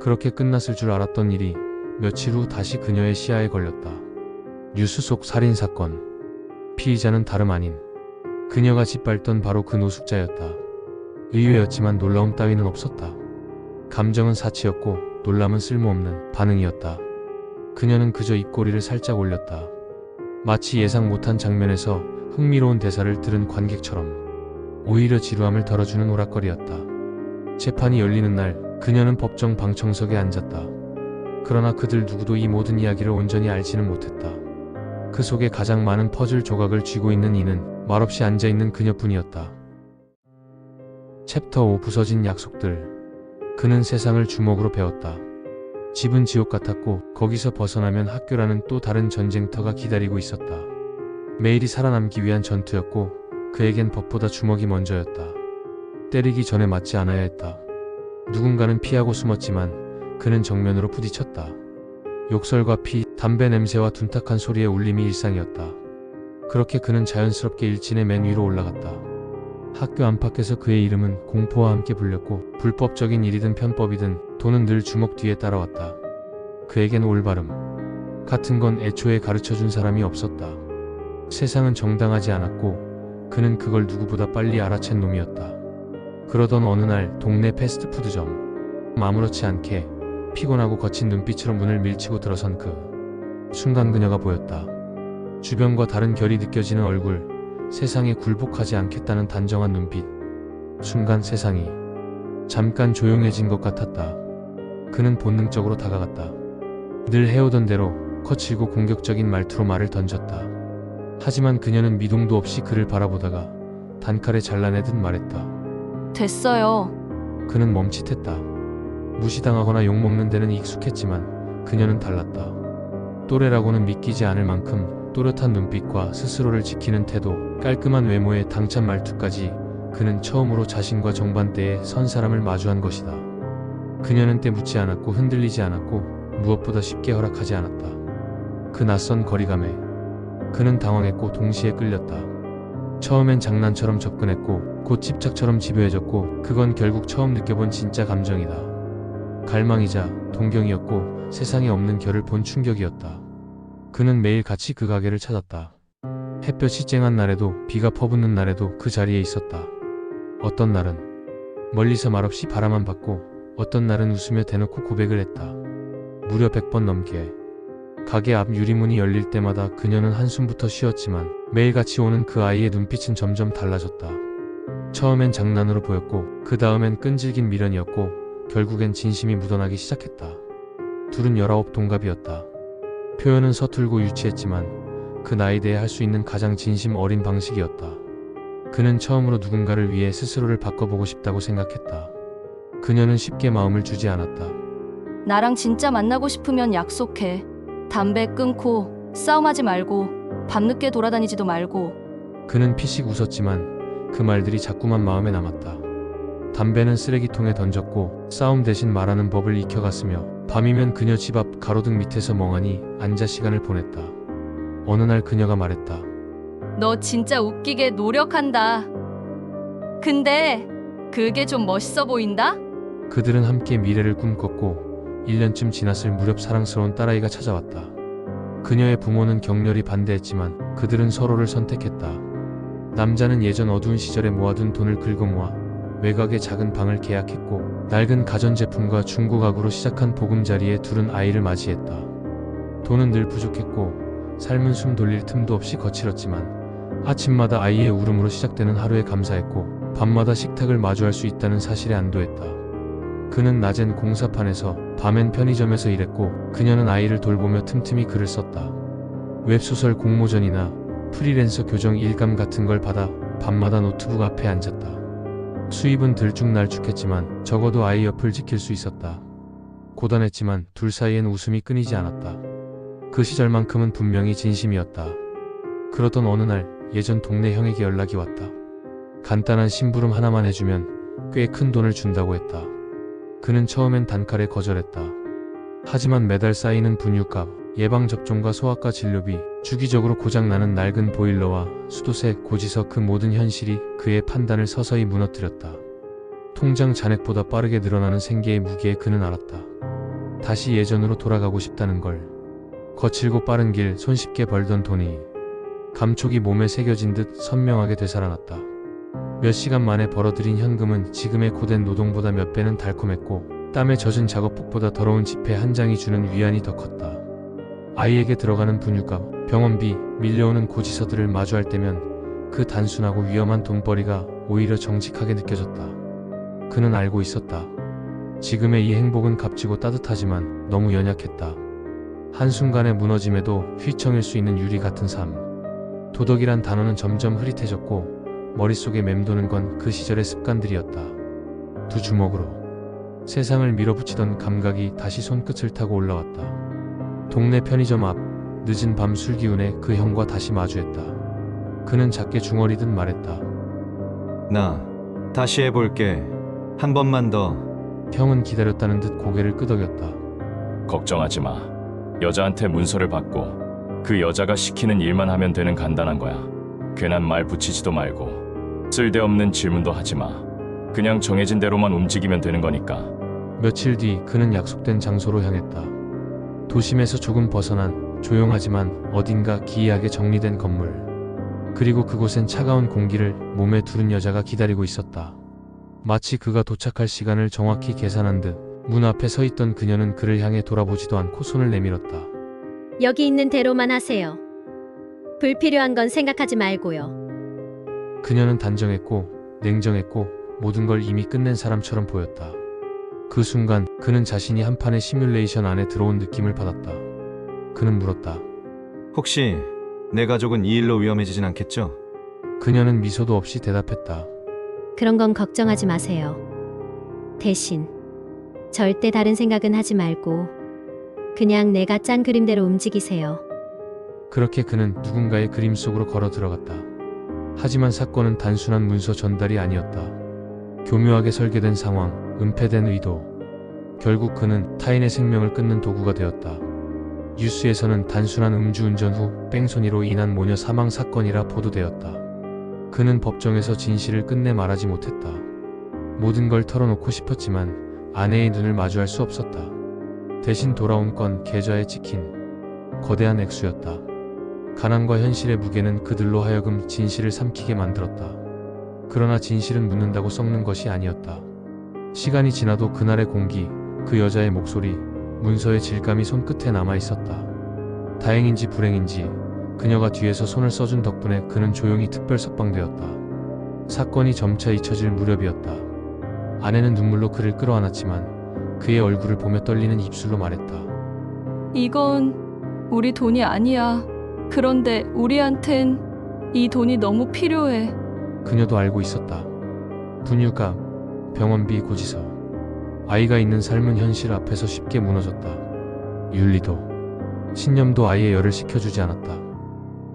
그렇게 끝났을 줄 알았던 일이 며칠 후 다시 그녀의 시야에 걸렸다. 뉴스 속 살인사건. 피의자는 다름 아닌 그녀가 짓밟던 바로 그 노숙자였다. 의외였지만 놀라움 따위는 없었다. 감정은 사치였고 놀람은 쓸모없는 반응이었다. 그녀는 그저 입꼬리를 살짝 올렸다. 마치 예상 못한 장면에서 흥미로운 대사를 들은 관객처럼. 오히려 지루함을 덜어주는 오락거리였다. 재판이 열리는 날 그녀는 법정 방청석에 앉았다. 그러나 그들 누구도 이 모든 이야기를 온전히 알지는 못했다. 그 속에 가장 많은 퍼즐 조각을 쥐고 있는 이는 말없이 앉아있는 그녀뿐이었다. 챕터 5 부서진 약속들. 그는 세상을 주먹으로 배웠다. 집은 지옥 같았고 거기서 벗어나면 학교라는 또 다른 전쟁터가 기다리고 있었다. 매일이 살아남기 위한 전투였고 그에겐 법보다 주먹이 먼저였다. 때리기 전에 맞지 않아야 했다. 누군가는 피하고 숨었지만 그는 정면으로 부딪혔다. 욕설과 피, 담배 냄새와 둔탁한 소리의 울림이 일상이었다. 그렇게 그는 자연스럽게 일진의 맨 위로 올라갔다. 학교 안팎에서 그의 이름은 공포와 함께 불렸고 불법적인 일이든 편법이든 돈은 늘 주먹 뒤에 따라왔다. 그에겐 올바름 같은 건 애초에 가르쳐준 사람이 없었다. 세상은 정당하지 않았고 그는 그걸 누구보다 빨리 알아챈 놈이었다. 그러던 어느 날 동네 패스트푸드점. 아무렇지 않게 피곤하고 거친 눈빛으로 문을 밀치고 들어선 그 순간 그녀가 보였다. 주변과 다른 결이 느껴지는 얼굴, 세상에 굴복하지 않겠다는 단정한 눈빛. 순간 세상이 잠깐 조용해진 것 같았다. 그는 본능적으로 다가갔다. 늘 해오던 대로 거칠고 공격적인 말투로 말을 던졌다. 하지만 그녀는 미동도 없이 그를 바라보다가 단칼에 잘라내듯 말했다. 됐어요. 그는 멈칫했다. 무시당하거나 욕먹는 데는 익숙했지만 그녀는 달랐다. 또래라고는 믿기지 않을 만큼 또렷한 눈빛과 스스로를 지키는 태도, 깔끔한 외모에 당찬 말투까지 그는 처음으로 자신과 정반대에 선 사람을 마주한 것이다. 그녀는 때묻지 않았고 흔들리지 않았고 무엇보다 쉽게 허락하지 않았다. 그 낯선 거리감에 그는 당황했고 동시에 끌렸다. 처음엔 장난처럼 접근했고 곧 집착처럼 집요해졌고 그건 결국 처음 느껴본 진짜 감정이다. 갈망이자 동경이었고 세상에 없는 결을 본 충격이었다. 그는 매일 같이 그 가게를 찾았다. 햇볕이 쨍한 날에도 비가 퍼붓는 날에도 그 자리에 있었다. 어떤 날은 멀리서 말없이 바라만 봤고 어떤 날은 웃으며 대놓고 고백을 했다. 무려 100번 넘게. 가게 앞 유리문이 열릴 때마다 그녀는 한숨부터 쉬었지만 매일같이 오는 그 아이의 눈빛은 점점 달라졌다. 처음엔 장난으로 보였고 그 다음엔 끈질긴 미련이었고 결국엔 진심이 묻어나기 시작했다. 둘은 19 동갑이었다. 표현은 서툴고 유치했지만 그 나이대에 할 수 있는 가장 진심 어린 방식이었다. 그는 처음으로 누군가를 위해 스스로를 바꿔보고 싶다고 생각했다. 그녀는 쉽게 마음을 주지 않았다. 나랑 진짜 만나고 싶으면 약속해. 담배 끊고 싸움하지 말고 밤늦게 돌아다니지도 말고. 그는 피식 웃었지만 그 말들이 자꾸만 마음에 남았다. 담배는 쓰레기통에 던졌고 싸움 대신 말하는 법을 익혀갔으며 밤이면 그녀 집 앞 가로등 밑에서 멍하니 앉아 시간을 보냈다. 어느 날 그녀가 말했다. 너 진짜 웃기게 노력한다. 근데 그게 좀 멋있어 보인다? 그들은 함께 미래를 꿈꿨고 1년쯤 지났을 무렵 사랑스러운 딸아이가 찾아왔다. 그녀의 부모는 격렬히 반대했지만 그들은 서로를 선택했다. 남자는 예전 어두운 시절에 모아둔 돈을 긁어모아 외곽의 작은 방을 계약했고 낡은 가전제품과 중고 가구로 시작한 보금자리에 둘은 아이를 맞이했다. 돈은 늘 부족했고 삶은 숨 돌릴 틈도 없이 거칠었지만 아침마다 아이의 울음으로 시작되는 하루에 감사했고 밤마다 식탁을 마주할 수 있다는 사실에 안도했다. 그는 낮엔 공사판에서 밤엔 편의점에서 일했고 그녀는 아이를 돌보며 틈틈이 글을 썼다. 웹소설 공모전이나 프리랜서 교정 일감 같은 걸 받아 밤마다 노트북 앞에 앉았다. 수입은 들쭉날쭉했지만 적어도 아이 옆을 지킬 수 있었다. 고단했지만 둘 사이엔 웃음이 끊이지 않았다. 그 시절만큼은 분명히 진심이었다. 그러던 어느 날 예전 동네 형에게 연락이 왔다. 간단한 심부름 하나만 해주면 꽤 큰 돈을 준다고 했다. 그는 처음엔 단칼에 거절했다. 하지만 매달 쌓이는 분유값, 예방접종과 소아과 진료비, 주기적으로 고장나는 낡은 보일러와 수도세, 고지서 그 모든 현실이 그의 판단을 서서히 무너뜨렸다. 통장 잔액보다 빠르게 늘어나는 생계의 무게에 그는 알았다. 다시 예전으로 돌아가고 싶다는 걸. 거칠고 빠른 길, 손쉽게 벌던 돈이 감촉이 몸에 새겨진 듯 선명하게 되살아났다. 몇 시간 만에 벌어들인 현금은 지금의 고된 노동보다 몇 배는 달콤했고 땀에 젖은 작업복보다 더러운 지폐 한 장이 주는 위안이 더 컸다. 아이에게 들어가는 분유값, 병원비, 밀려오는 고지서들을 마주할 때면 그 단순하고 위험한 돈벌이가 오히려 정직하게 느껴졌다. 그는 알고 있었다. 지금의 이 행복은 값지고 따뜻하지만 너무 연약했다. 한순간의 무너짐에도 휘청일 수 있는 유리 같은 삶. 도덕이란 단어는 점점 흐릿해졌고 머릿속에 맴도는 건 그 시절의 습관들이었다. 두 주먹으로 세상을 밀어붙이던 감각이 다시 손끝을 타고 올라왔다. 동네 편의점 앞 늦은 밤 술기운에 그 형과 다시 마주했다. 그는 작게 중얼이듯 말했다. 나 다시 해볼게. 한 번만 더. 형은 기다렸다는 듯 고개를 끄덕였다. 걱정하지 마. 여자한테 문서를 받고 그 여자가 시키는 일만 하면 되는 간단한 거야. 괜한 말 붙이지도 말고 쓸데없는 질문도 하지 마. 그냥 정해진 대로만 움직이면 되는 거니까. 며칠 뒤 그는 약속된 장소로 향했다. 도심에서 조금 벗어난 조용하지만 어딘가 기이하게 정리된 건물. 그리고 그곳엔 차가운 공기를 몸에 두른 여자가 기다리고 있었다. 마치 그가 도착할 시간을 정확히 계산한 듯 문 앞에 서 있던 그녀는 그를 향해 돌아보지도 않고 손을 내밀었다. 여기 있는 대로만 하세요. 불필요한 건 생각하지 말고요. 그녀는 단정했고 냉정했고 모든 걸 이미 끝낸 사람처럼 보였다. 그 순간 그는 자신이 한 판의 시뮬레이션 안에 들어온 느낌을 받았다. 그는 물었다. 혹시 내 가족은 이 일로 위험해지진 않겠죠? 그녀는 미소도 없이 대답했다. 그런 건 걱정하지 마세요. 대신 절대 다른 생각은 하지 말고 그냥 내가 짠 그림대로 움직이세요. 그렇게 그는 누군가의 그림 속으로 걸어 들어갔다. 하지만 사건은 단순한 문서 전달이 아니었다. 교묘하게 설계된 상황, 은폐된 의도. 결국 그는 타인의 생명을 끊는 도구가 되었다. 뉴스에서는 단순한 음주운전 후 뺑소니로 인한 모녀 사망 사건이라 보도되었다. 그는 법정에서 진실을 끝내 말하지 못했다. 모든 걸 털어놓고 싶었지만 아내의 눈을 마주할 수 없었다. 대신 돌아온 건 계좌에 찍힌 거대한 액수였다. 가난과 현실의 무게는 그들로 하여금 진실을 삼키게 만들었다. 그러나 진실은 묻는다고 썩는 것이 아니었다. 시간이 지나도 그날의 공기, 그 여자의 목소리, 문서의 질감이 손끝에 남아있었다. 다행인지 불행인지 그녀가 뒤에서 손을 써준 덕분에 그는 조용히 특별 석방되었다. 사건이 점차 잊혀질 무렵이었다. 아내는 눈물로 그를 끌어안았지만 그의 얼굴을 보며 떨리는 입술로 말했다. 이건 우리 돈이 아니야. 그런데 우리한텐 이 돈이 너무 필요해. 그녀도 알고 있었다. 분유값, 병원비, 고지서. 아이가 있는 삶은 현실 앞에서 쉽게 무너졌다. 윤리도, 신념도 아이의 열을 식혀주지 않았다.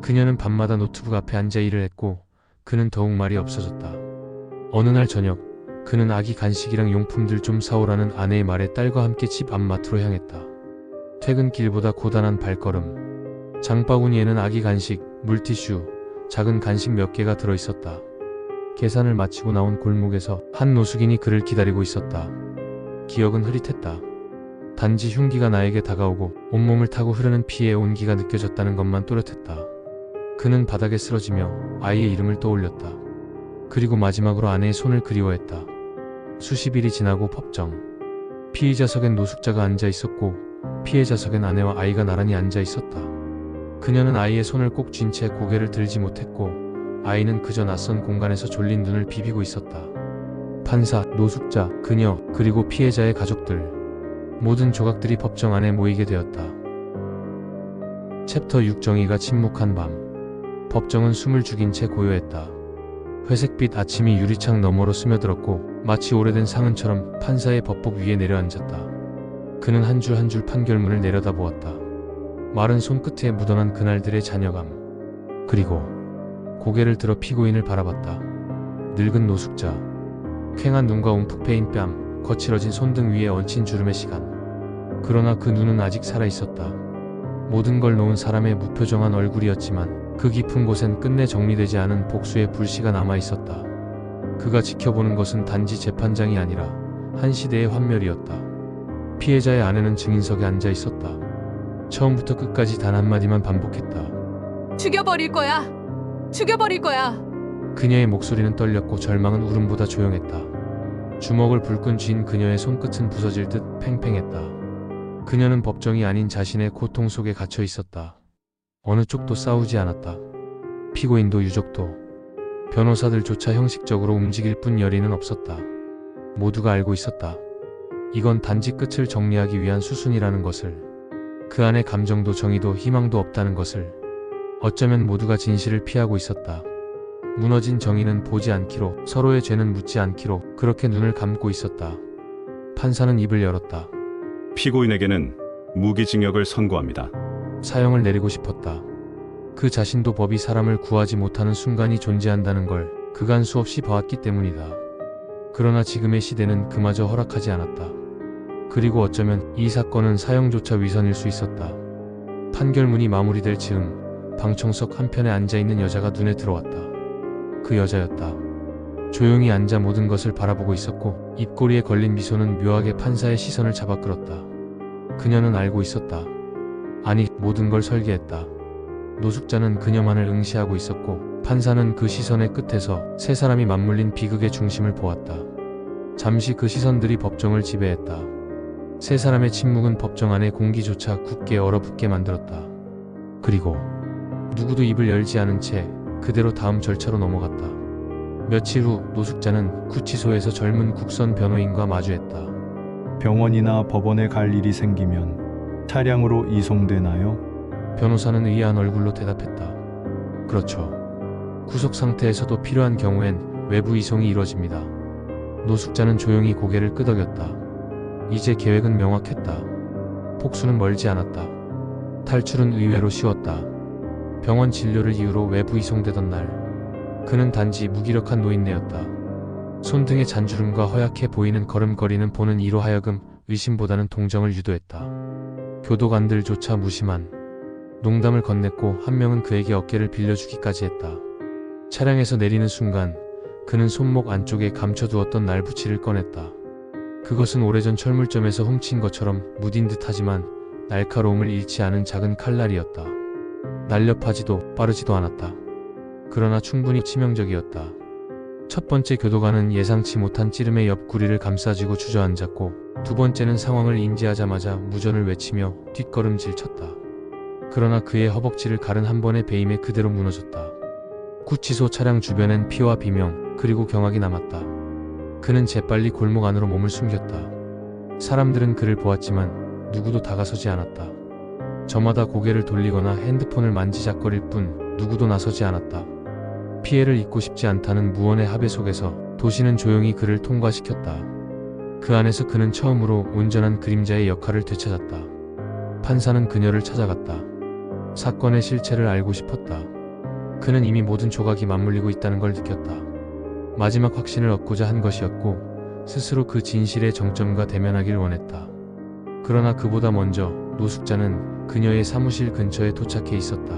그녀는 밤마다 노트북 앞에 앉아 일을 했고 그는 더욱 말이 없어졌다. 어느 날 저녁 그는 아기 간식이랑 용품들 좀 사오라는 아내의 말에 딸과 함께 집 앞마트로 향했다. 퇴근길보다 고단한 발걸음. 장바구니에는 아기 간식, 물티슈, 작은 간식 몇 개가 들어있었다. 계산을 마치고 나온 골목에서 한 노숙인이 그를 기다리고 있었다. 기억은 흐릿했다. 단지 흉기가 나에게 다가오고 온몸을 타고 흐르는 피의 온기가 느껴졌다는 것만 또렷했다. 그는 바닥에 쓰러지며 아이의 이름을 떠올렸다. 그리고 마지막으로 아내의 손을 그리워했다. 수십 일이 지나고 법정. 피의자석엔 노숙자가 앉아 있었고 피해자석엔 아내와 아이가 나란히 앉아 있었다. 그녀는 아이의 손을 꼭 쥔 채 고개를 들지 못했고 아이는 그저 낯선 공간에서 졸린 눈을 비비고 있었다. 판사, 노숙자, 그녀, 그리고 피해자의 가족들. 모든 조각들이 법정 안에 모이게 되었다. 챕터 6 정의가 침묵한 밤. 법정은 숨을 죽인 채 고요했다. 회색빛 아침이 유리창 너머로 스며들었고 마치 오래된 상흔처럼 판사의 법복 위에 내려앉았다. 그는 한 줄 한 줄 판결문을 내려다보았다. 마른 손끝에 묻어난 그날들의 잔여감. 그리고 고개를 들어 피고인을 바라봤다. 늙은 노숙자, 퀭한 눈과 움푹 패인 뺨, 거칠어진 손등 위에 얹힌 주름의 시간. 그러나 그 눈은 아직 살아있었다. 모든 걸 놓은 사람의 무표정한 얼굴이었지만 그 깊은 곳엔 끝내 정리되지 않은 복수의 불씨가 남아있었다. 그가 지켜보는 것은 단지 재판장이 아니라 한 시대의 환멸이었다. 피해자의 아내는 증인석에 앉아 있었다. 처음부터 끝까지 단 한마디만 반복했다. 죽여버릴 거야. 죽여버릴 거야. 그녀의 목소리는 떨렸고 절망은 울음보다 조용했다. 주먹을 불끈 쥔 그녀의 손끝은 부서질 듯 팽팽했다. 그녀는 법정이 아닌 자신의 고통 속에 갇혀 있었다. 어느 쪽도 싸우지 않았다. 피고인도 유족도 변호사들조차 형식적으로 움직일 뿐 열의는 없었다. 모두가 알고 있었다. 이건 단지 끝을 정리하기 위한 수순이라는 것을. 그 안에 감정도 정의도 희망도 없다는 것을. 어쩌면 모두가 진실을 피하고 있었다. 무너진 정의는 보지 않기로, 서로의 죄는 묻지 않기로 그렇게 눈을 감고 있었다. 판사는 입을 열었다. 피고인에게는 무기징역을 선고합니다. 사형을 내리고 싶었다. 그 자신도 법이 사람을 구하지 못하는 순간이 존재한다는 걸 그간 수없이 봐왔기 때문이다. 그러나 지금의 시대는 그마저 허락하지 않았다. 그리고 어쩌면 이 사건은 사형조차 위선일 수 있었다. 판결문이 마무리될 즈음 방청석 한편에 앉아있는 여자가 눈에 들어왔다. 그 여자였다. 조용히 앉아 모든 것을 바라보고 있었고 입꼬리에 걸린 미소는 묘하게 판사의 시선을 잡아 끌었다. 그녀는 알고 있었다. 아니, 모든 걸 설계했다. 노숙자는 그녀만을 응시하고 있었고 판사는 그 시선의 끝에서 세 사람이 맞물린 비극의 중심을 보았다. 잠시 그 시선들이 법정을 지배했다. 세 사람의 침묵은 법정 안의 공기조차 굳게 얼어붙게 만들었다. 그리고 누구도 입을 열지 않은 채 그대로 다음 절차로 넘어갔다. 며칠 후 노숙자는 구치소에서 젊은 국선 변호인과 마주했다. 병원이나 법원에 갈 일이 생기면 차량으로 이송되나요? 변호사는 의아한 얼굴로 대답했다. 그렇죠. 구속 상태에서도 필요한 경우엔 외부 이송이 이뤄집니다. 노숙자는 조용히 고개를 끄덕였다. 이제 계획은 명확했다. 복수는 멀지 않았다. 탈출은 의외로 쉬웠다. 병원 진료를 이유로 외부 이송되던 날, 그는 단지 무기력한 노인네였다. 손등의 잔주름과 허약해 보이는 걸음걸이는 보는 이로 하여금 의심보다는 동정을 유도했다. 교도관들조차 무심한 농담을 건넸고 한 명은 그에게 어깨를 빌려주기까지 했다. 차량에서 내리는 순간 그는 손목 안쪽에 감춰두었던 날붙이를 꺼냈다. 그것은 오래전 철물점에서 훔친 것처럼 무딘 듯하지만 날카로움을 잃지 않은 작은 칼날이었다. 날렵하지도 빠르지도 않았다. 그러나 충분히 치명적이었다. 첫 번째 교도관은 예상치 못한 찌름의 옆구리를 감싸쥐고 주저앉았고 두 번째는 상황을 인지하자마자 무전을 외치며 뒷걸음질 쳤다. 그러나 그의 허벅지를 가른 한 번의 베임에 그대로 무너졌다. 구치소 차량 주변엔 피와 비명 그리고 경악이 남았다. 그는 재빨리 골목 안으로 몸을 숨겼다. 사람들은 그를 보았지만 누구도 다가서지 않았다. 저마다 고개를 돌리거나 핸드폰을 만지작거릴 뿐 누구도 나서지 않았다. 피해를 입고 싶지 않다는 무언의 합의 속에서 도시는 조용히 그를 통과시켰다. 그 안에서 그는 처음으로 온전한 그림자의 역할을 되찾았다. 판사는 그녀를 찾아갔다. 사건의 실체를 알고 싶었다. 그는 이미 모든 조각이 맞물리고 있다는 걸 느꼈다. 마지막 확신을 얻고자 한 것이었고 스스로 그 진실의 정점과 대면하길 원했다. 그러나 그보다 먼저 노숙자는 그녀의 사무실 근처에 도착해 있었다.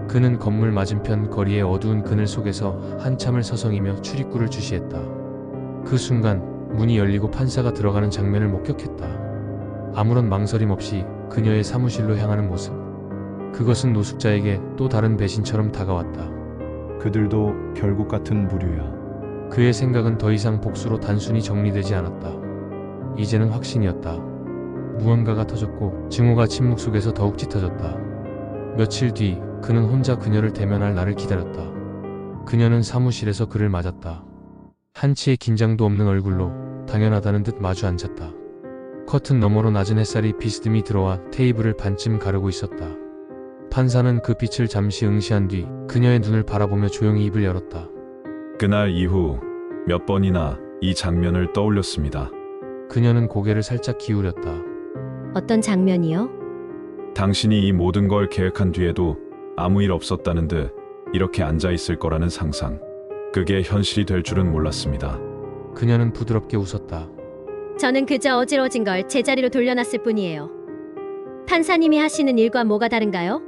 그는 건물 맞은편 거리의 어두운 그늘 속에서 한참을 서성이며 출입구를 주시했다. 그 순간 문이 열리고 판사가 들어가는 장면을 목격했다. 아무런 망설임 없이 그녀의 사무실로 향하는 모습. 그것은 노숙자에게 또 다른 배신처럼 다가왔다. 그들도 결국 같은 부류야. 그의 생각은 더 이상 복수로 단순히 정리되지 않았다. 이제는 확신이었다. 무언가가 터졌고 증오가 침묵 속에서 더욱 짙어졌다. 며칠 뒤 그는 혼자 그녀를 대면할 날을 기다렸다. 그녀는 사무실에서 그를 맞았다. 한치의 긴장도 없는 얼굴로 당연하다는 듯 마주 앉았다. 커튼 너머로 낮은 햇살이 비스듬히 들어와 테이블을 반쯤 가르고 있었다. 판사는 그 빛을 잠시 응시한 뒤 그녀의 눈을 바라보며 조용히 입을 열었다. 그날 이후 몇 번이나 이 장면을 떠올렸습니다. 그녀는 고개를 살짝 기울였다. 어떤 장면이요? 당신이 이 모든 걸 계획한 뒤에도 아무 일 없었다는 듯 이렇게 앉아 있을 거라는 상상. 그게 현실이 될 줄은 몰랐습니다. 그녀는 부드럽게 웃었다. 저는 그저 어지러진 걸 제자리로 돌려놨을 뿐이에요. 판사님이 하시는 일과 뭐가 다른가요?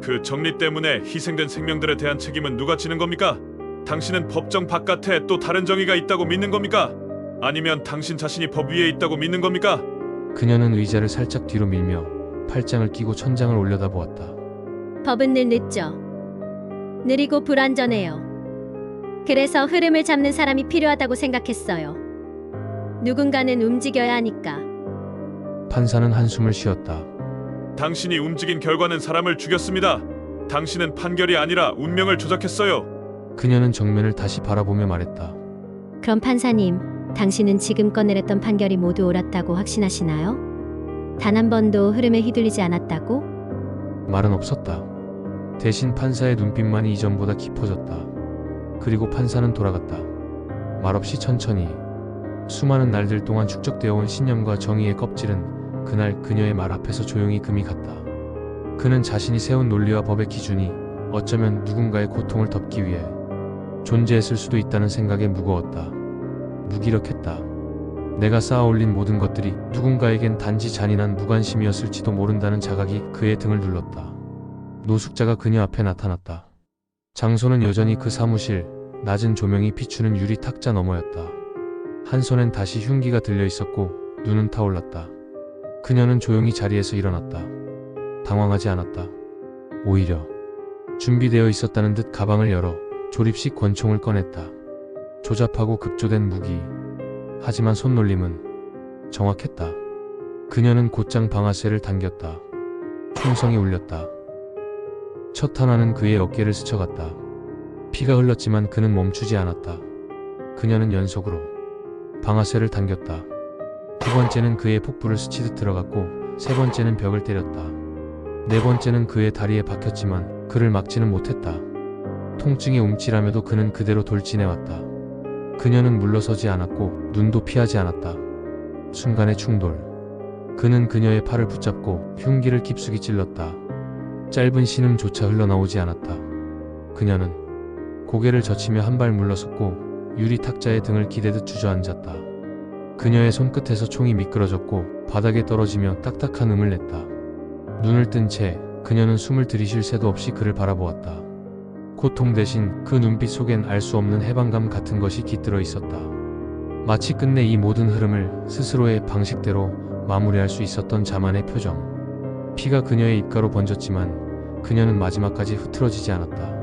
그 정리 때문에 희생된 생명들에 대한 책임은 누가 지는 겁니까? 당신은 법정 바깥에 또 다른 정의가 있다고 믿는 겁니까? 아니면 당신 자신이 법 위에 있다고 믿는 겁니까? 그녀는 의자를 살짝 뒤로 밀며 팔짱을 끼고 천장을 올려다보았다. 법은 늘 늦죠. 느리고 불완전해요. 그래서 흐름을 잡는 사람이 필요하다고 생각했어요. 누군가는 움직여야 하니까. 판사는 한숨을 쉬었다. 당신이 움직인 결과는 사람을 죽였습니다. 당신은 판결이 아니라 운명을 조작했어요. 그녀는 정면을 다시 바라보며 말했다. 그럼 판사님, 당신은 지금껏 내렸던 판결이 모두 옳았다고 확신하시나요? 단 한 번도 흐름에 휘둘리지 않았다고? 말은 없었다. 대신 판사의 눈빛만이 이전보다 깊어졌다. 그리고 판사는 돌아갔다. 말없이 천천히. 수많은 날들 동안 축적되어 온 신념과 정의의 껍질은 그날 그녀의 말 앞에서 조용히 금이 갔다. 그는 자신이 세운 논리와 법의 기준이 어쩌면 누군가의 고통을 덮기 위해 존재했을 수도 있다는 생각에 무거웠다. 무기력했다. 내가 쌓아올린 모든 것들이 누군가에겐 단지 잔인한 무관심이었을지도 모른다는 자각이 그의 등을 눌렀다. 노숙자가 그녀 앞에 나타났다. 장소는 여전히 그 사무실, 낮은 조명이 비추는 유리 탁자 너머였다. 한 손엔 다시 흉기가 들려 있었고 눈은 타올랐다. 그녀는 조용히 자리에서 일어났다. 당황하지 않았다. 오히려 준비되어 있었다는 듯 가방을 열어 조립식 권총을 꺼냈다. 조잡하고 급조된 무기. 하지만 손놀림은 정확했다. 그녀는 곧장 방아쇠를 당겼다. 총성이 울렸다. 첫 하나는 그의 어깨를 스쳐갔다. 피가 흘렀지만 그는 멈추지 않았다. 그녀는 연속으로 방아쇠를 당겼다. 두 번째는 그의 복부를 스치듯 들어갔고 세 번째는 벽을 때렸다. 네 번째는 그의 다리에 박혔지만 그를 막지는 못했다. 통증에 움찔하며도 그는 그대로 돌진해왔다. 그녀는 물러서지 않았고 눈도 피하지 않았다. 순간의 충돌. 그는 그녀의 팔을 붙잡고 흉기를 깊숙이 찔렀다. 짧은 신음조차 흘러나오지 않았다. 그녀는 고개를 젖히며 한 발 물러섰고 유리 탁자에 등을 기대듯 주저앉았다. 그녀의 손끝에서 총이 미끄러졌고 바닥에 떨어지며 딱딱한 음을 냈다. 눈을 뜬 채 그녀는 숨을 들이쉴 새도 없이 그를 바라보았다. 고통 대신 그 눈빛 속엔 알 수 없는 해방감 같은 것이 깃들어 있었다. 마치 끝내 이 모든 흐름을 스스로의 방식대로 마무리할 수 있었던 자만의 표정. 피가 그녀의 입가로 번졌지만 그녀는 마지막까지 흐트러지지 않았다.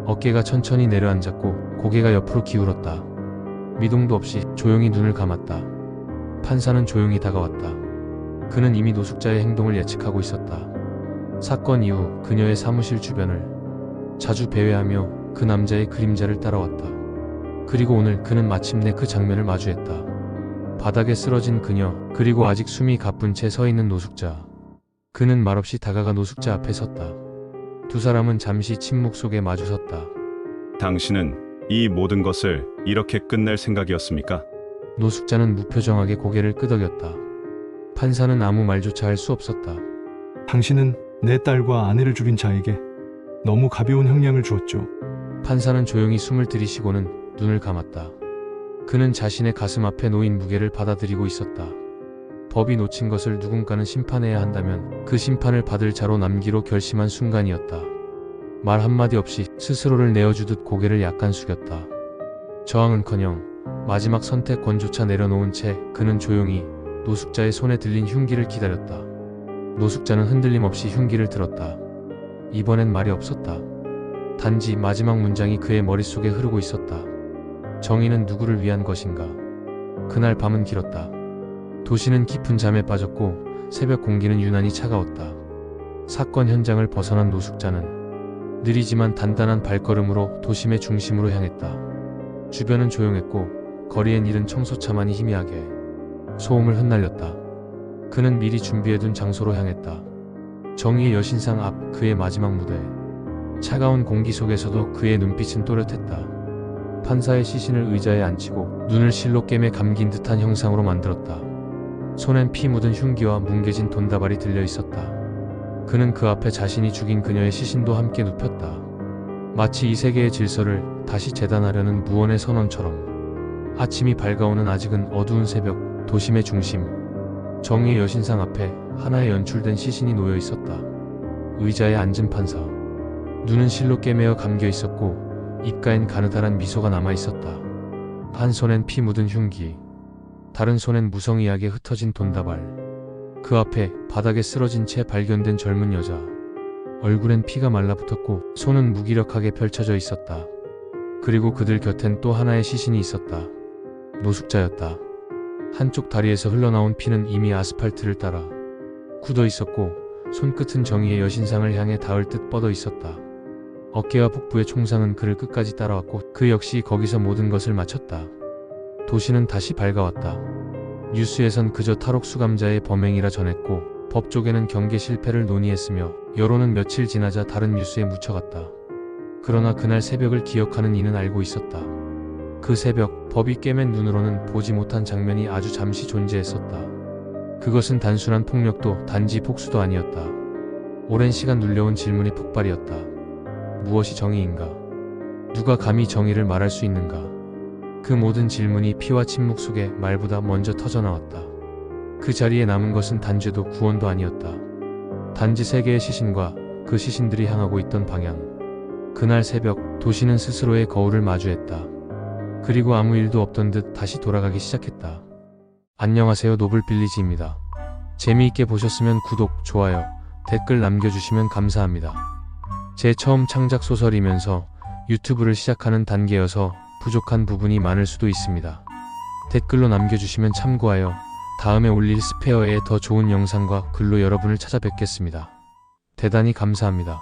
어깨가 천천히 내려앉았고 고개가 옆으로 기울었다. 미동도 없이 조용히 눈을 감았다. 판사는 조용히 다가왔다. 그는 이미 노숙자의 행동을 예측하고 있었다. 사건 이후 그녀의 사무실 주변을 자주 배회하며 그 남자의 그림자를 따라왔다. 그리고 오늘 그는 마침내 그 장면을 마주했다. 바닥에 쓰러진 그녀, 그리고 아직 숨이 가쁜 채 서 있는 노숙자. 그는 말없이 다가가 노숙자 앞에 섰다. 두 사람은 잠시 침묵 속에 마주섰다. 당신은 이 모든 것을 이렇게 끝낼 생각이었습니까? 노숙자는 무표정하게 고개를 끄덕였다. 판사는 아무 말조차 할 수 없었다. 당신은 내 딸과 아내를 죽인 자에게 너무 가벼운 형량을 주었죠. 판사는 조용히 숨을 들이쉬고는 눈을 감았다. 그는 자신의 가슴 앞에 놓인 무게를 받아들이고 있었다. 법이 놓친 것을 누군가는 심판해야 한다면 그 심판을 받을 자로 남기로 결심한 순간이었다. 말 한마디 없이 스스로를 내어주듯 고개를 약간 숙였다. 저항은커녕 마지막 선택권조차 내려놓은 채 그는 조용히 노숙자의 손에 들린 흉기를 기다렸다. 노숙자는 흔들림 없이 흉기를 들었다. 이번엔 말이 없었다. 단지 마지막 문장이 그의 머릿속에 흐르고 있었다. 정의는 누구를 위한 것인가? 그날 밤은 길었다. 도시는 깊은 잠에 빠졌고 새벽 공기는 유난히 차가웠다. 사건 현장을 벗어난 노숙자는 느리지만 단단한 발걸음으로 도심의 중심으로 향했다. 주변은 조용했고 거리엔 이른 청소차만이 희미하게 소음을 흩날렸다. 그는 미리 준비해둔 장소로 향했다. 정의의 여신상 앞 그의 마지막 무대. 차가운 공기 속에서도 그의 눈빛은 또렷했다. 판사의 시신을 의자에 앉히고 눈을 실로 꿰매 감긴 듯한 형상으로 만들었다. 손엔 피 묻은 흉기와 뭉개진 돈다발이 들려 있었다. 그는 그 앞에 자신이 죽인 그녀의 시신도 함께 눕혔다. 마치 이 세계의 질서를 다시 재단하려는 무언의 선언처럼. 아침이 밝아오는 아직은 어두운 새벽, 도심의 중심, 정의의 여신상 앞에 하나의 연출된 시신이 놓여 있었다. 의자에 앉은 판사. 눈은 실로 꿰매어 감겨 있었고 입가엔 가느다란 미소가 남아 있었다. 한 손엔 피 묻은 흉기, 다른 손엔 무성의하게 흩어진 돈다발. 그 앞에 바닥에 쓰러진 채 발견된 젊은 여자. 얼굴엔 피가 말라붙었고 손은 무기력하게 펼쳐져 있었다. 그리고 그들 곁엔 또 하나의 시신이 있었다. 노숙자였다. 한쪽 다리에서 흘러나온 피는 이미 아스팔트를 따라 굳어 있었고 손끝은 정의의 여신상을 향해 닿을 듯 뻗어 있었다. 어깨와 복부의 총상은 그를 끝까지 따라왔고 그 역시 거기서 모든 것을 마쳤다. 도시는 다시 밝아왔다. 뉴스에선 그저 탈옥수감자의 범행이라 전했고 법 쪽에는 경계 실패를 논의했으며 여론은 며칠 지나자 다른 뉴스에 묻혀갔다. 그러나 그날 새벽을 기억하는 이는 알고 있었다. 그 새벽 법이 꿰맨 눈으로는 보지 못한 장면이 아주 잠시 존재했었다. 그것은 단순한 폭력도 단지 복수도 아니었다. 오랜 시간 눌려온 질문이 폭발이었다. 무엇이 정의인가? 누가 감히 정의를 말할 수 있는가? 그 모든 질문이 피와 침묵 속에 말보다 먼저 터져나왔다. 그 자리에 남은 것은 단죄도 구원도 아니었다. 단지 세 개의 시신과 그 시신들이 향하고 있던 방향. 그날 새벽 도시는 스스로의 거울을 마주했다. 그리고 아무 일도 없던 듯 다시 돌아가기 시작했다. 안녕하세요, 노블빌리지입니다. 재미있게 보셨으면 구독, 좋아요, 댓글 남겨주시면 감사합니다. 제 처음 창작 소설이면서 유튜브를 시작하는 단계여서 부족한 부분이 많을 수도 있습니다. 댓글로 남겨주시면 참고하여 다음에 올릴 스페어에 더 좋은 영상과 글로 여러분을 찾아뵙겠습니다. 대단히 감사합니다.